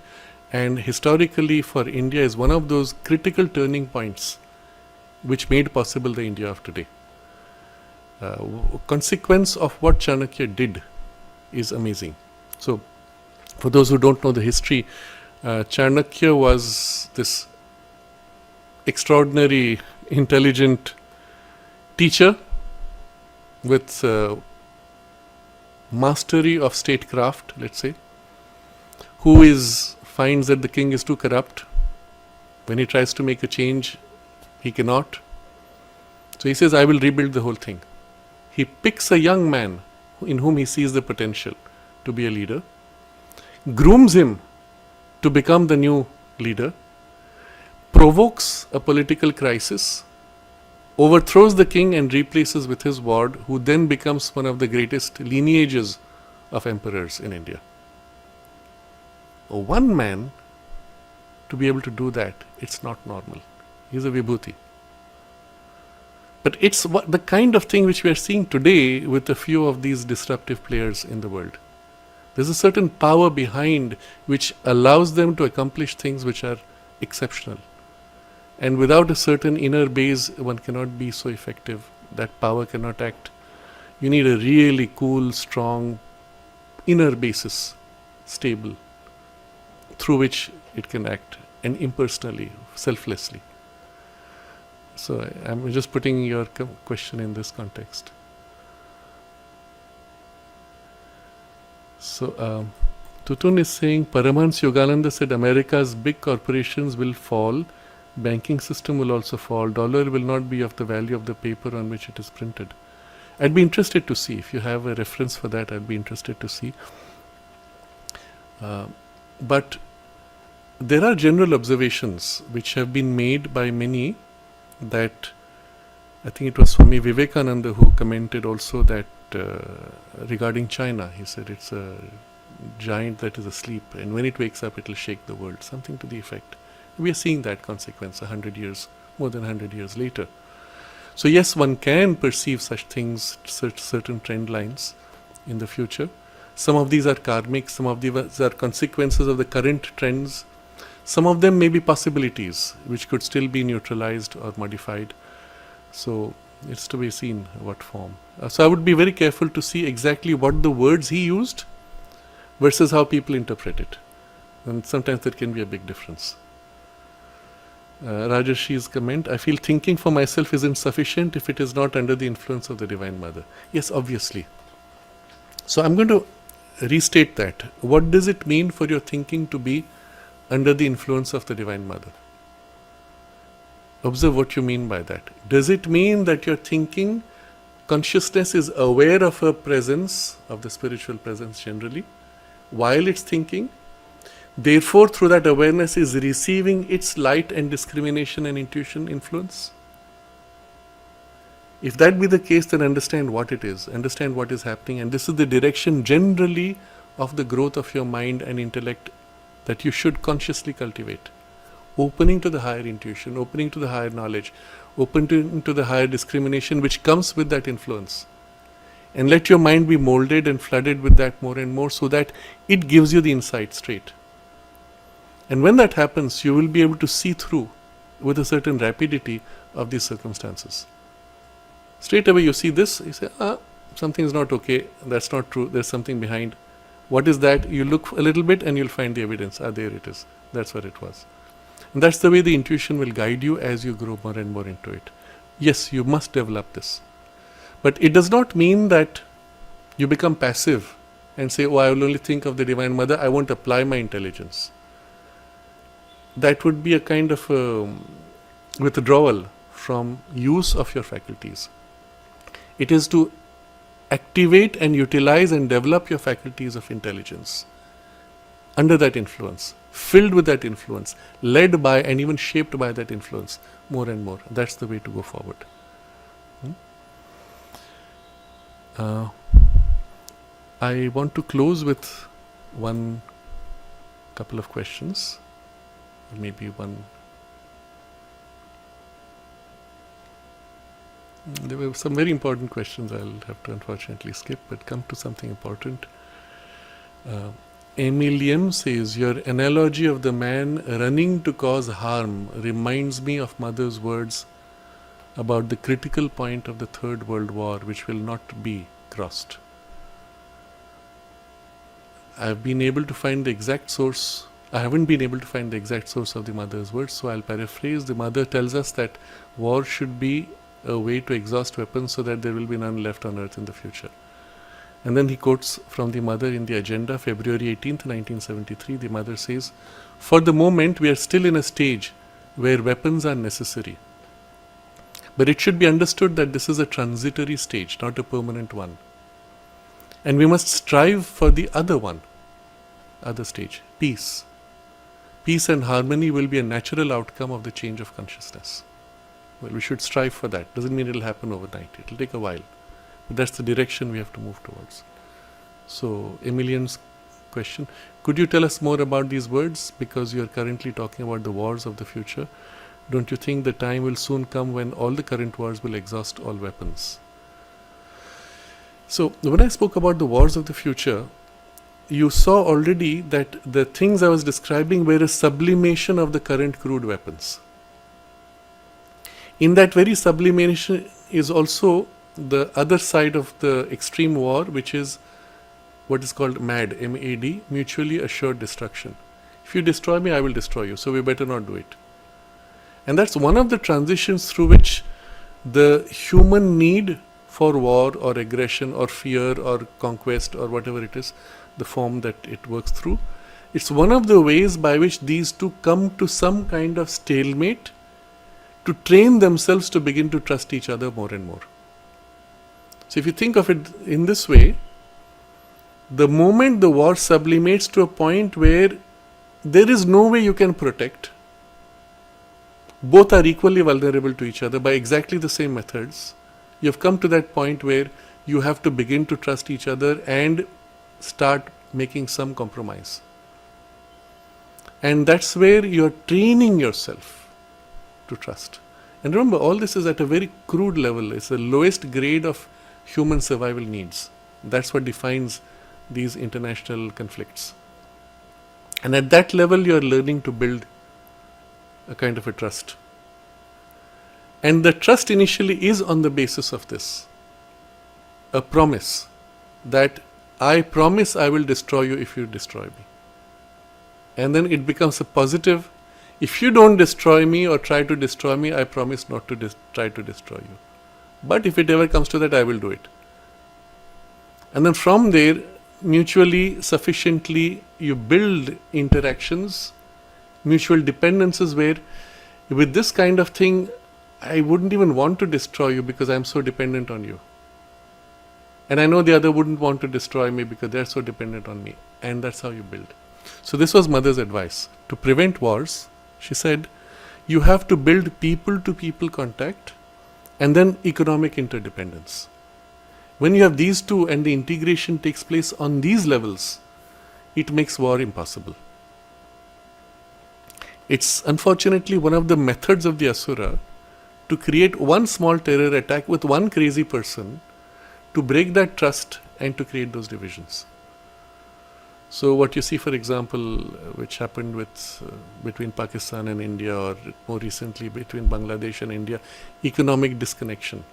and historically for India is one of those critical turning points which made possible the India of today. Consequence of what Chanakya did is amazing. So for those who don't know the history, Chanakya was this extraordinary, intelligent teacher with mastery of statecraft, let's say, who finds that the king is too corrupt. When he tries to make a change, he cannot. So he says, I will rebuild the whole thing. He picks a young man in whom he sees the potential to be a leader, grooms him to become the new leader, provokes a political crisis, overthrows the king and replaces with his ward, who then becomes one of the greatest lineages of emperors in India. One man to be able to do that, it's not normal. He's a vibhuti. But it's the kind of thing which we are seeing today with a few of these disruptive players in the world. There's a certain power behind which allows them to accomplish things which are exceptional. And without a certain inner base, one cannot be so effective. That power cannot act. You need a really cool, strong inner basis, stable, through which it can act, and impersonally, selflessly. So I'm just putting your question in this context. So Tutun is saying, Paramahansa Yogananda said America's big corporations will fall, banking system will also fall, dollar will not be of the value of the paper on which it is printed. I'd be interested to see, if you have a reference for that, I'd be interested to see. But there are general observations which have been made by many, that I think it was Swami Vivekananda who commented also that regarding China, he said it's a giant that is asleep, and when it wakes up it will shake the world, something to the effect. We are seeing that consequence 100 years, more than 100 years later. So yes, one can perceive such things, certain trend lines in the future. Some of these are karmic, some of these are consequences of the current trends. Some of them may be possibilities which could still be neutralized or modified. So it's to be seen what form. So I would be very careful to see exactly what the words he used versus how people interpret it. And sometimes there can be a big difference. Rajarshi's comment, I feel thinking for myself isn't sufficient if it is not under the influence of the Divine Mother. Yes, obviously. So I'm going to restate that. What does it mean for your thinking to be under the influence of the Divine Mother? Observe what you mean by that. Does it mean that your thinking, consciousness is aware of her presence, of the spiritual presence generally, while it's thinking? Therefore, through that awareness is receiving its light and discrimination and intuition influence? If that be the case, then understand what it is, understand what is happening, and this is the direction generally of the growth of your mind and intellect that you should consciously cultivate. Opening to the higher intuition, opening to the higher knowledge, opening to the higher discrimination which comes with that influence. And let your mind be molded and flooded with that more and more so that it gives you the insight straight. And when that happens, you will be able to see through with a certain rapidity of these circumstances. Straight away you see this, you say, something is not okay, that's not true, there's something behind. What is that? You look a little bit and you'll find the evidence. There it is. That's what it was. And that's the way the intuition will guide you as you grow more and more into it. Yes, you must develop this. But it does not mean that you become passive and say, oh, I will only think of the Divine Mother, I won't apply my intelligence. That would be a kind of withdrawal from use of your faculties. It is to activate and utilize and develop your faculties of intelligence under that influence, filled with that influence, led by and even shaped by that influence more and more. That's the way to go forward. I want to close with one couple of questions, maybe one. There were some very important questions I'll have to unfortunately skip, but come to something important. Emilium says, your analogy of the man running to cause harm reminds me of Mother's words about the critical point of the Third World War, which will not be crossed. I've been able to find the exact source. I haven't been able to find the exact source of the Mother's words, so I'll paraphrase. The Mother tells us that war should be a way to exhaust weapons so that there will be none left on earth in the future. And then he quotes from the Mother in the agenda, February 18th, 1973. The Mother says, for the moment we are still in a stage where weapons are necessary. But it should be understood that this is a transitory stage, not a permanent one. And we must strive for the other stage, peace. Peace and harmony will be a natural outcome of the change of consciousness. Well, we should strive for that. Doesn't mean it will happen overnight. It will take a while. But that's the direction we have to move towards. So, Emilian's question, could you tell us more about these words? Because you are currently talking about the wars of the future. Don't you think the time will soon come when all the current wars will exhaust all weapons? So, when I spoke about the wars of the future, you saw already that the things I was describing were a sublimation of the current crude weapons. In that very sublimation is also the other side of the extreme war, which is what is called MAD, M-A-D, mutually assured destruction. If you destroy me, I will destroy you, so we better not do it. And that's one of the transitions through which the human need for war or aggression or fear or conquest or whatever it is, the form that it works through, it's one of the ways by which these two come to some kind of stalemate to train themselves to begin to trust each other more and more. So if you think of it in this way, the moment the war sublimates to a point where there is no way you can protect, both are equally vulnerable to each other by exactly the same methods, you have come to that point where you have to begin to trust each other and start making some compromise. And that's where you are training yourself to trust. And remember, all this is at a very crude level. It's the lowest grade of human survival needs. That's what defines these international conflicts. And at that level, you are learning to build a kind of a trust. And the trust initially is on the basis of this. A promise that I promise I will destroy you if you destroy me. And then it becomes a positive, if you don't destroy me or try to destroy me, I promise not to try to destroy you. But if it ever comes to that, I will do it. And then from there, mutually, sufficiently, you build interactions, mutual dependences where with this kind of thing, I wouldn't even want to destroy you because I'm so dependent on you. And I know the other wouldn't want to destroy me because they're so dependent on me. And that's how you build. So this was Mother's advice. To prevent wars, she said, you have to build people-to-people contact and then economic interdependence. When you have these two and the integration takes place on these levels, it makes war impossible. It's unfortunately one of the methods of the Asura to create one small terror attack with one crazy person to break that trust and to create those divisions. So what you see, for example, which happened with between Pakistan and India, or more recently between Bangladesh and India, economic disconnection,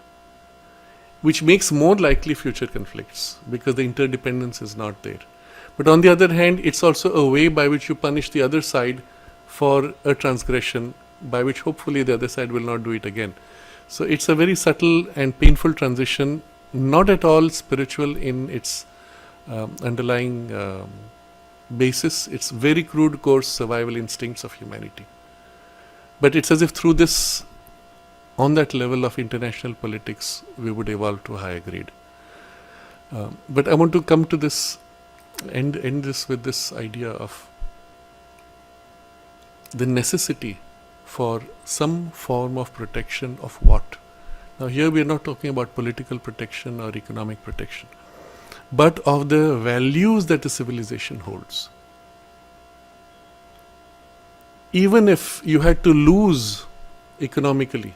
which makes more likely future conflicts because the interdependence is not there. But on the other hand, it's also a way by which you punish the other side for a transgression by which hopefully the other side will not do it again. So it's a very subtle and painful transition, not at all spiritual in its underlying basis. It's very crude, coarse survival instincts of humanity. But it's as if through this, on that level of international politics, we would evolve to a higher grade. But I want to come to this, end this with this idea of the necessity for some form of protection of what? Now here we are not talking about political protection or economic protection, but of the values that a civilization holds. Even if you had to lose economically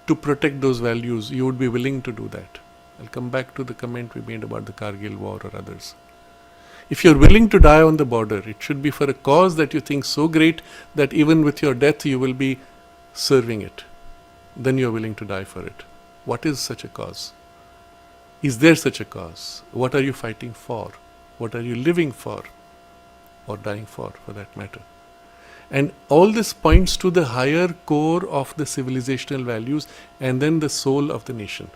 to protect those values, you would be willing to do that. I'll come back to the comment we made about the Kargil war or others. If you're willing to die on the border, it should be for a cause that you think so great that even with your death you will be serving it. Then you're willing to die for it. What is such a cause? Is there such a cause? What are you fighting for? What are you living for? Or dying for that matter? And all this points to the higher core of the civilizational values and then the soul of the nation.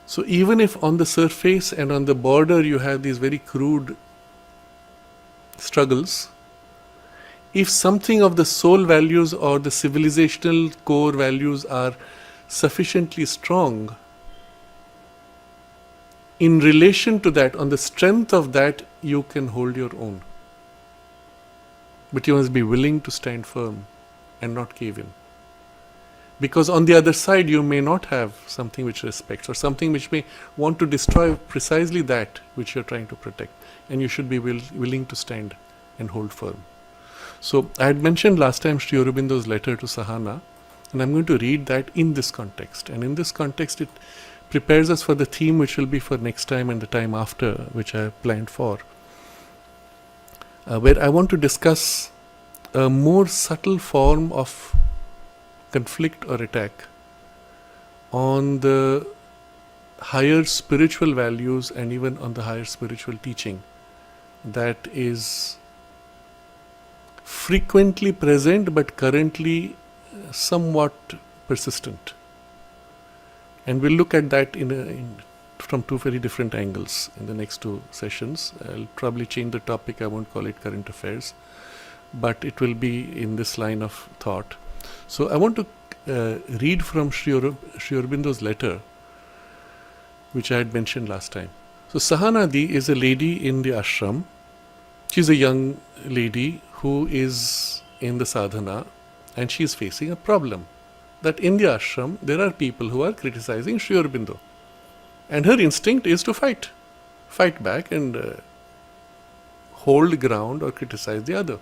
So even if on the surface and on the border you have these very crude struggles, if something of the soul values or the civilizational core values are sufficiently strong, in relation to that, on the strength of that, you can hold your own. But you must be willing to stand firm and not cave in. Because on the other side, you may not have something which respects or something which may want to destroy precisely that which you're trying to protect. And you should be willing to stand and hold firm. So I had mentioned last time Sri Aurobindo's letter to Sahana, and I'm going to read that in this context. And in this context, it prepares us for the theme which will be for next time and the time after, which I have planned for, where I want to discuss a more subtle form of conflict or attack on the higher spiritual values and even on the higher spiritual teaching that is frequently present but currently somewhat persistent. And we'll look at that from two very different angles in the next two sessions. I'll probably change the topic. I won't call it current affairs, but it will be in this line of thought. So I want to read from Sri Aurobindo's letter, which I had mentioned last time. So Sahanadi is a lady in the ashram. She's a young lady who is in the sadhana, and she is facing a problem. That in the ashram, there are people who are criticizing Sri Aurobindo. And her instinct is to fight back and hold ground or criticize the other.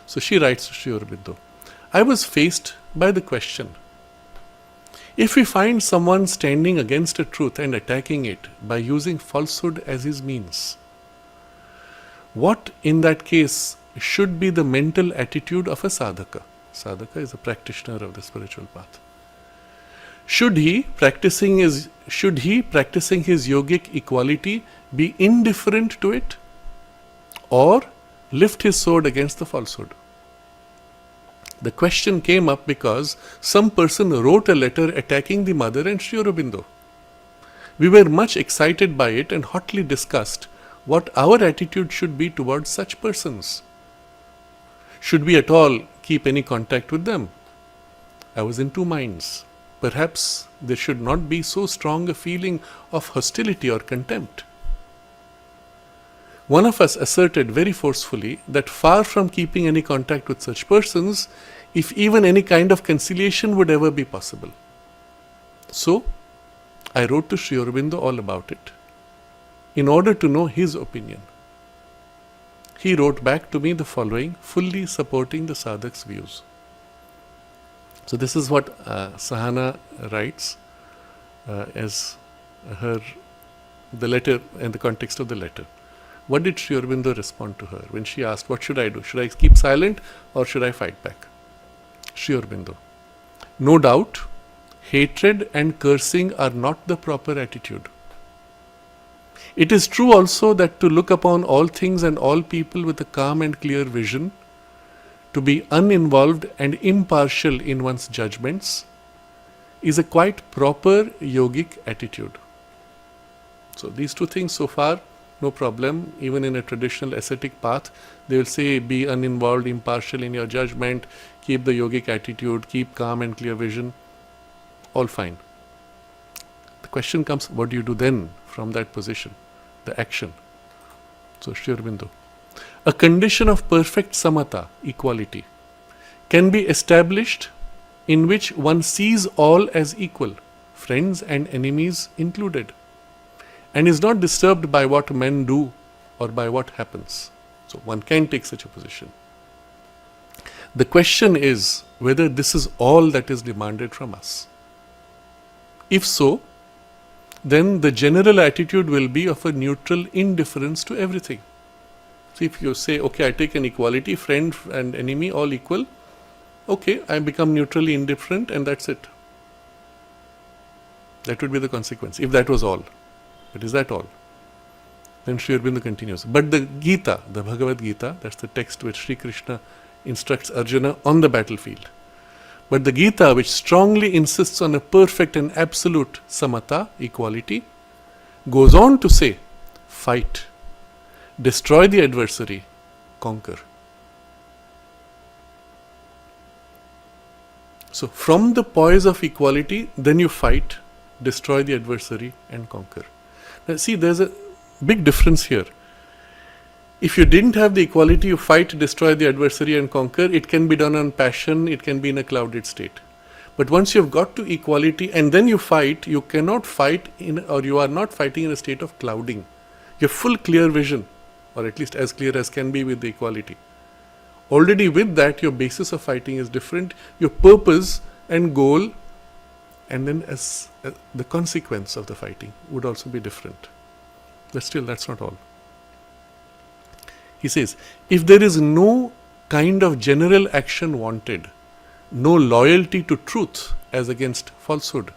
So she writes to Sri Aurobindo, I was faced by the question, if we find someone standing against a truth and attacking it by using falsehood as his means, what in that case should be the mental attitude of a sadhaka? Sadhaka is a practitioner of the spiritual path. Should he, practicing his yogic equality, be indifferent to it, or lift his sword against the falsehood? The question came up because some person wrote a letter attacking the mother and Sri Aurobindo. We were much excited by it and hotly discussed what our attitude should be towards such persons. Should we at all keep any contact with them? I was in two minds. Perhaps there should not be so strong a feeling of hostility or contempt. One of us asserted very forcefully that far from keeping any contact with such persons, if even any kind of conciliation would ever be possible. So, I wrote to Sri Aurobindo all about it, in order to know his opinion. He wrote back to me the following, fully supporting the sadhak's views. So this is what Sahana writes as the letter and the context of the letter. What did Sri Aurobindo respond to her when she asked, what should I do? Should I keep silent or should I fight back? Sri Aurobindo, no doubt, hatred and cursing are not the proper attitude. It is true also that to look upon all things and all people with a calm and clear vision, to be uninvolved and impartial in one's judgments, is a quite proper yogic attitude. So these two things so far, no problem. Even in a traditional ascetic path, they will say be uninvolved, impartial in your judgment, keep the yogic attitude, keep calm and clear vision. All fine. The question comes, what do you do then from that position? The action. So Sri Aurobindo. A condition of perfect samatha, equality, can be established in which one sees all as equal, friends and enemies included, and is not disturbed by what men do or by what happens. So one can take such a position. The question is whether this is all that is demanded from us. If so, then the general attitude will be of a neutral indifference to everything. So if you say, okay, I take an equality, friend and enemy all equal, okay, I become neutrally indifferent and that's it. That would be the consequence, if that was all. But is that all? Then Sri Aurobindo continues. But the Gita, the Bhagavad Gita, that's the text which Sri Krishna instructs Arjuna on the battlefield. But the Gita, which strongly insists on a perfect and absolute samatha, equality, goes on to say, fight, destroy the adversary, conquer. So from the poise of equality, then you fight, destroy the adversary and conquer. Now see, there's a big difference here. If you didn't have the equality, you fight, destroy the adversary and conquer, it can be done on passion, it can be in a clouded state. But once you've got to equality and then you fight, you cannot fight or you are not fighting in a state of clouding. You have full clear vision, or at least as clear as can be with the equality. Already with that, your basis of fighting is different, your purpose and goal, and then as the consequence of the fighting would also be different. But still, that's not all. He says, if there is no kind of general action wanted, no loyalty to truth as against falsehood,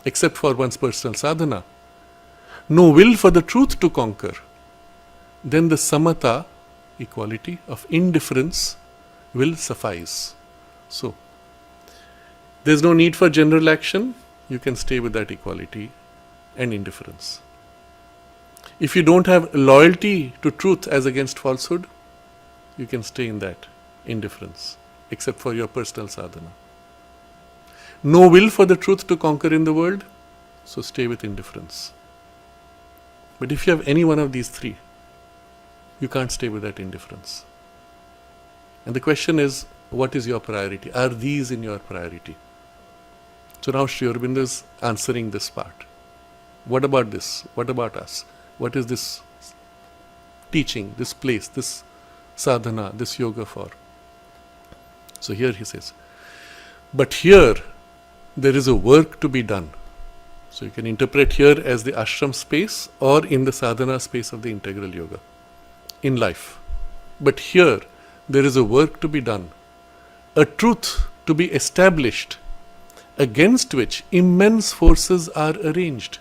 except for one's personal sadhana, no will for the truth to conquer, then the samatha, equality of indifference, will suffice. So, there's no need for general action, you can stay with that equality and indifference. If you don't have loyalty to truth as against falsehood, you can stay in that indifference, except for your personal sadhana. No will for the truth to conquer in the world, so stay with indifference. But if you have any one of these three, you can't stay with that indifference. And the question is, what is your priority? Are these in your priority? So now Sri Aurobindo is answering this part. What about this? What about us? What is this teaching, this place, this sadhana, this yoga for? So here he says, but here there is a work to be done. So you can interpret here as the ashram space or in the sadhana space of the integral yoga in life. But here there is a work to be done, a truth to be established against which immense forces are arranged.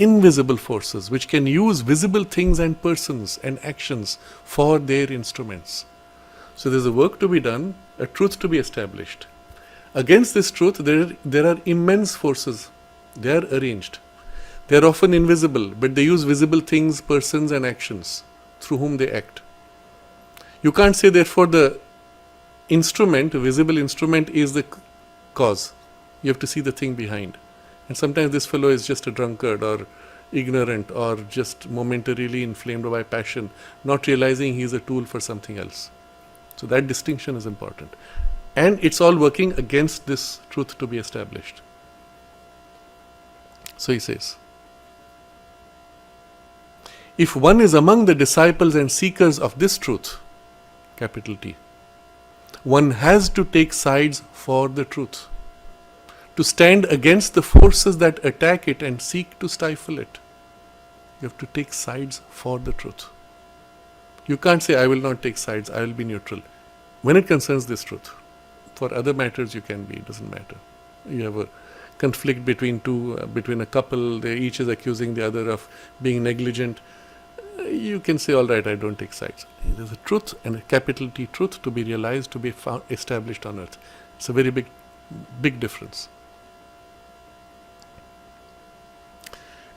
Invisible forces which can use visible things and persons and actions for their instruments. So there is a work to be done, a truth to be established. Against this truth, there are immense forces. They are arranged. They are often invisible, but they use visible things, persons and actions through whom they act. You can't say therefore the instrument, a visible instrument, is the cause. You have to see the thing behind. And sometimes this fellow is just a drunkard or ignorant or just momentarily inflamed by passion, not realizing he is a tool for something else. So that distinction is important. And it's all working against this truth to be established. So he says, if one is among the disciples and seekers of this truth, capital T, one has to take sides for the truth, to stand against the forces that attack it and seek to stifle it. You have to take sides for the truth. You can't say, I will not take sides, I will be neutral. When it concerns this truth, for other matters you can be, it doesn't matter. You have a conflict between a couple, they each is accusing the other of being negligent. You can say, all right, I don't take sides. There's a truth, and a capital T truth, to be realized, to be found, established on earth. It's a very big difference.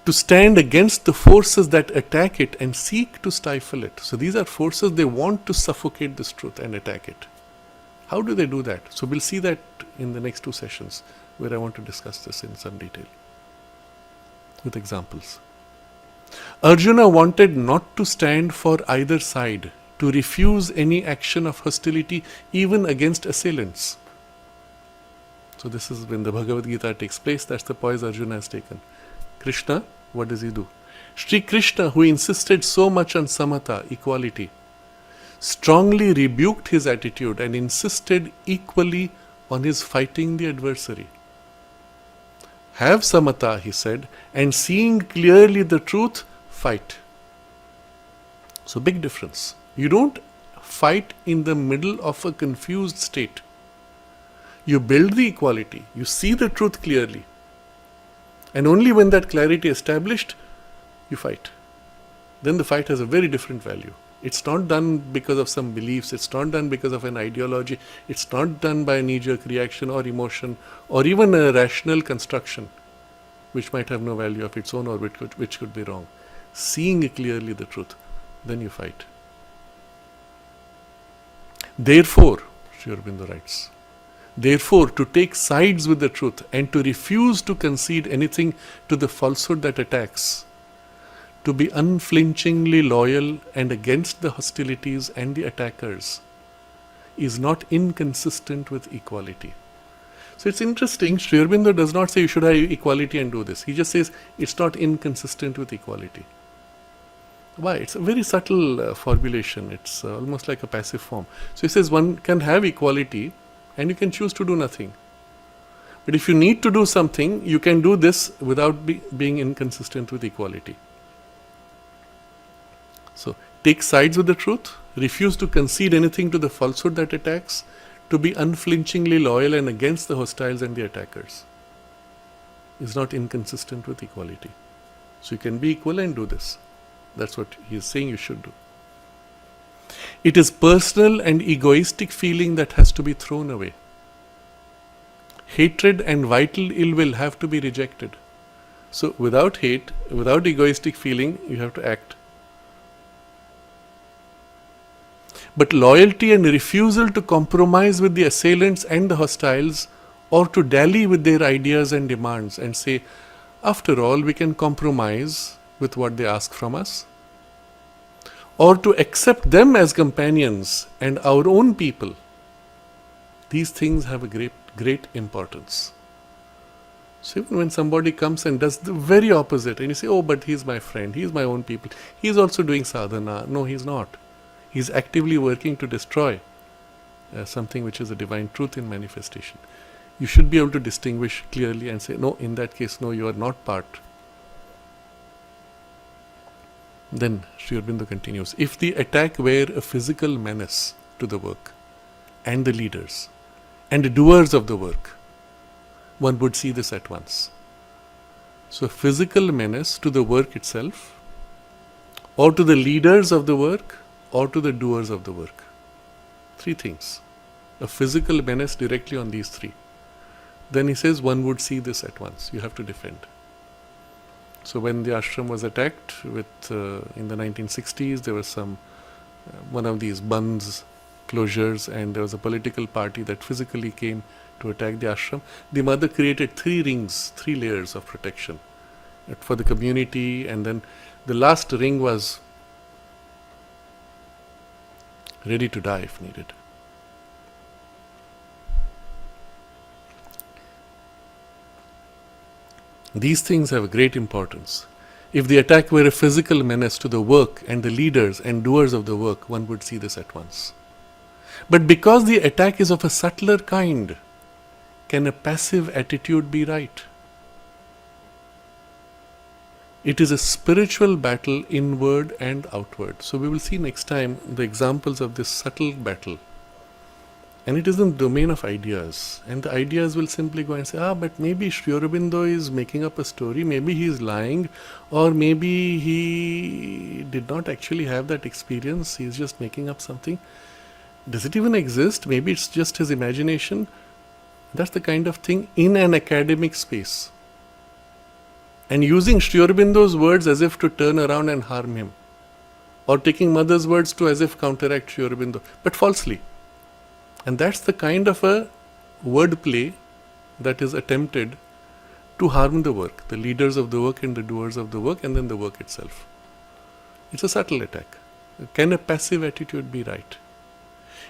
To stand against the forces that attack it and seek to stifle it. So these are forces, they want to suffocate this truth and attack it. How do they do that? So we'll see that in the next 2 sessions, where I want to discuss this in some detail with examples. Arjuna wanted not to stand for either side, to refuse any action of hostility even against assailants. So this is when the Bhagavad Gita takes place, that's the poise Arjuna has taken. Krishna, what does he do? Sri Krishna, who insisted so much on samatha, equality, strongly rebuked his attitude and insisted equally on his fighting the adversary. Have samatha, he said, and seeing clearly the truth, fight. So big difference. You don't fight in the middle of a confused state. You build the equality, you see the truth clearly. And only when that clarity is established, you fight. Then the fight has a very different value. It's not done because of some beliefs, it's not done because of an ideology, it's not done by a knee-jerk reaction or emotion or even a rational construction, which might have no value of its own or which could be wrong. Seeing clearly the truth, then you fight. Therefore, Sri Aurobindo writes, therefore, to take sides with the truth and to refuse to concede anything to the falsehood that attacks, to be unflinchingly loyal and against the hostilities and the attackers, is not inconsistent with equality. So it's interesting, Sri Aurobindo does not say you should have equality and do this. He just says it's not inconsistent with equality. Why? It's a very subtle formulation. It's almost like a passive form. So he says one can have equality and you can choose to do nothing. But if you need to do something, you can do this without being inconsistent with equality. So take sides with the truth, refuse to concede anything to the falsehood that attacks, to be unflinchingly loyal and against the hostiles and the attackers is not inconsistent with equality. So you can be equal and do this. That's what he is saying you should do. It is personal and egoistic feeling that has to be thrown away. Hatred and vital ill will have to be rejected. So without hate, without egoistic feeling, you have to act. But loyalty and refusal to compromise with the assailants and the hostiles, or to dally with their ideas and demands and say, after all, we can compromise with what they ask from us, or to accept them as companions and our own people, these things have a great importance. So even when somebody comes and does the very opposite, and you say, oh, but he's my friend, he's my own people, he's also doing sadhana. No, he's not. He's actively working to destroy something which is a divine truth in manifestation. You should be able to distinguish clearly and say, no, in that case, no, you are not part. Then Sri Aurobindo continues, if the attack were a physical menace to the work and the leaders and the doers of the work, one would see this at once. So a physical menace to the work itself, or to the leaders of the work, or to the doers of the work. 3 things. A physical menace directly on these 3. Then he says one would see this at once. You have to defend. So when the ashram was attacked with in the 1960s, there was some one of these bands, closures, and there was a political party that physically came to attack the ashram. The mother created 3 rings, 3 layers of protection for the community, and then the last ring was ready to die if needed. These things have a great importance. If the attack were a physical menace to the work and the leaders and doers of the work, one would see this at once. But because the attack is of a subtler kind, can a passive attitude be right? It is a spiritual battle, inward and outward. So we will see next time the examples of this subtle battle. And it is in the domain of ideas. And the ideas will simply go and say, but maybe Sri Aurobindo is making up a story, maybe he is lying, or maybe he did not actually have that experience, he is just making up something. Does it even exist? Maybe it's just his imagination. That's the kind of thing in an academic space. And using Sri Aurobindo's words as if to turn around and harm him. Or taking mother's words to as if counteract Sri Aurobindo, but falsely. And that's the kind of a wordplay that is attempted to harm the work, the leaders of the work and the doers of the work, and then the work itself. It's a subtle attack. Can a passive attitude be right?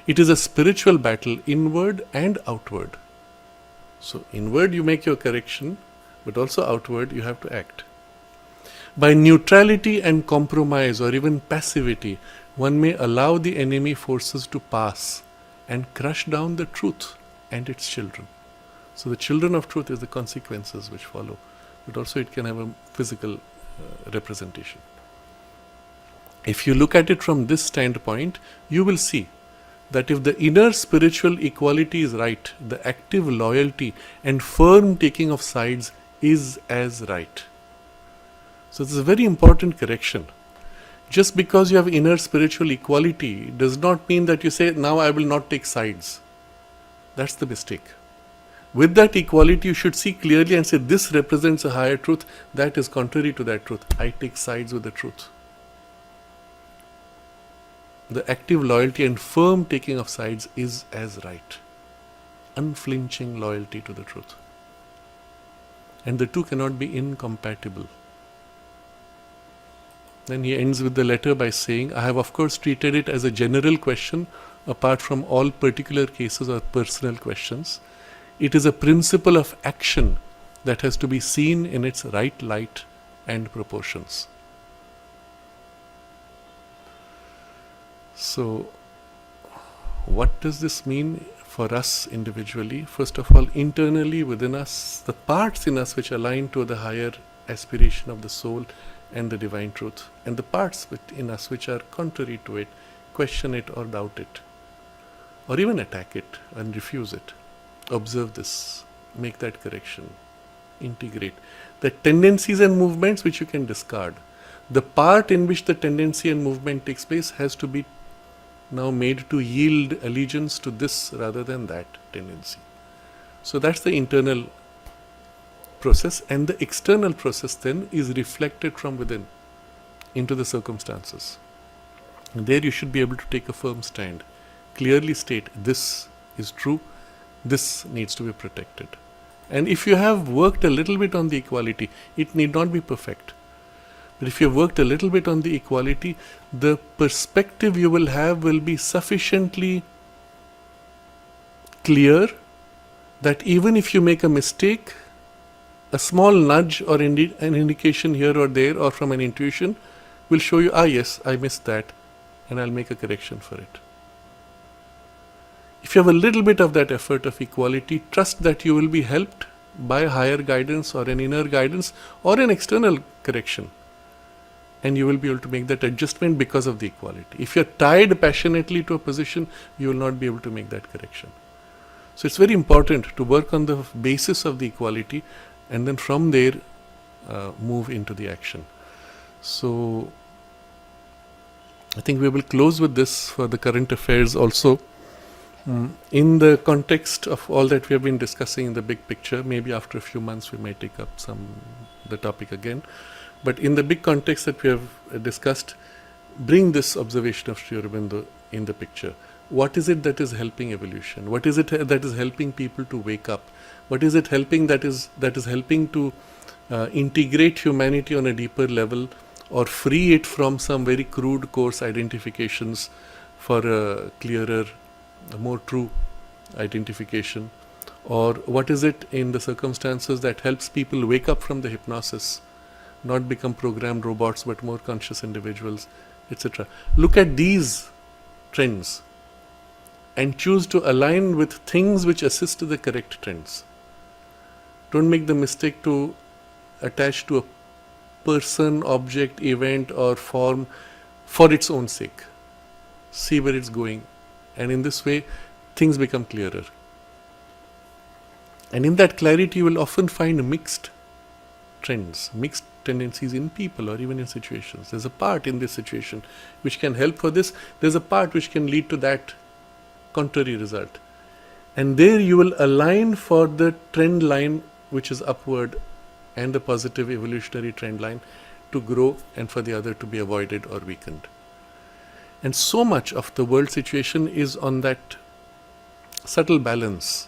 It is a spiritual battle, inward and outward. So inward you make your correction, but also outward you have to act. By neutrality and compromise or even passivity, one may allow the enemy forces to pass and crush down the truth and its children. So the children of truth is the consequences which follow, but also it can have a physical representation. If you look at it from this standpoint, you will see that if the inner spiritual equality is right, the active loyalty and firm taking of sides is as right. So this is a very important correction. Just because you have inner spiritual equality does not mean that you say, now I will not take sides. That's the mistake. With that equality, you should see clearly and say, this represents a higher truth, that is contrary to that truth. I take sides with the truth. The active loyalty and firm taking of sides is as right. Unflinching loyalty to the truth. And the two cannot be incompatible. Then he ends with the letter by saying, I have of course treated it as a general question apart from all particular cases or personal questions. It is a principle of action that has to be seen in its right light and proportions. So, what does this mean for us individually? First of all, internally within us, the parts in us which align to the higher aspiration of the soul and the divine truth, and the parts in us which are contrary to it, question it or doubt it, or even attack it and refuse it. Observe this, make that correction, integrate. The tendencies and movements which you can discard. The part in which the tendency and movement takes place has to be now made to yield allegiance to this rather than that tendency. So that's the internal process, and the external process then is reflected from within into the circumstances. And there you should be able to take a firm stand, clearly state this is true, this needs to be protected. And if you have worked a little bit on the equality, it need not be perfect. But if you have worked a little bit on the equality, the perspective you will have will be sufficiently clear that even if you make a mistake, a small nudge or indeed an indication here or there or from an intuition will show you, yes, I missed that, and I'll make a correction for it. If you have a little bit of that effort of equality, trust that you will be helped by higher guidance or an inner guidance or an external correction. And you will be able to make that adjustment because of the equality. If you are tied passionately to a position, you will not be able to make that correction. So it's very important to work on the basis of the equality and then from there move into the action. So I think we will close with this for the current affairs also. In the context of all that we have been discussing in the big picture, maybe after a few months we may take up the topic again. But in the big context that we have discussed, bring this observation of Sri Aurobindo in the picture. What is it that is helping evolution? What is it that is helping people to wake up? What is it helping that is helping to integrate humanity on a deeper level or free it from some very crude coarse identifications for a clearer, a more true identification? Or what is it in the circumstances that helps people wake up from the hypnosis, not become programmed robots but more conscious individuals, etc. Look at these trends and choose to align with things which assist the correct trends. Don't make the mistake to attach to a person, object, event or form for its own sake. See where it's going. And in this way, things become clearer. And in that clarity, you will often find mixed trends, mixed tendencies in people or even in situations. There's a part in this situation which can help for this, there's a part which can lead to that contrary result. And there you will align for the trend line which is upward and the positive evolutionary trend line to grow, and for the other to be avoided or weakened. And so much of the world situation is on that subtle balance.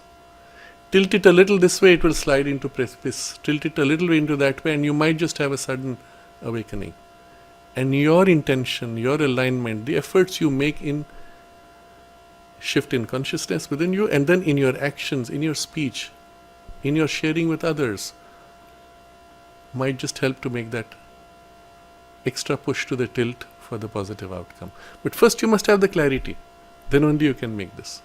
Tilt it a little this way, it will slide into precipice. Tilt it a little way into that way, and you might just have a sudden awakening. And your intention, your alignment, the efforts you make in shift in consciousness within you, and then in your actions, in your speech, in your sharing with others, might just help to make that extra push to the tilt for the positive outcome. But first you must have the clarity, then only you can make this.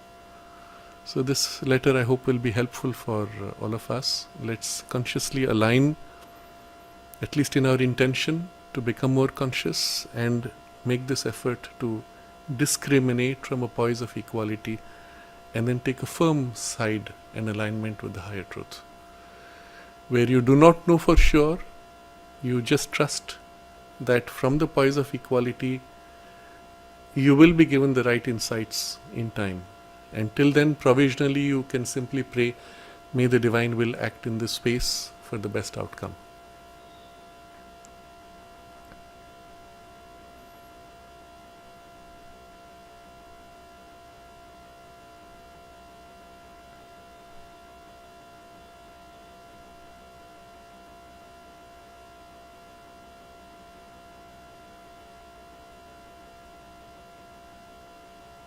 So this letter I hope will be helpful for all of us. Let's consciously align, at least in our intention, to become more conscious and make this effort to discriminate from a poise of equality, and then take a firm side and alignment with the higher truth. Where you do not know for sure, you just trust that from the poise of equality, you will be given the right insights in time. Until then, provisionally, you can simply pray, may the divine will act in this space for the best outcome.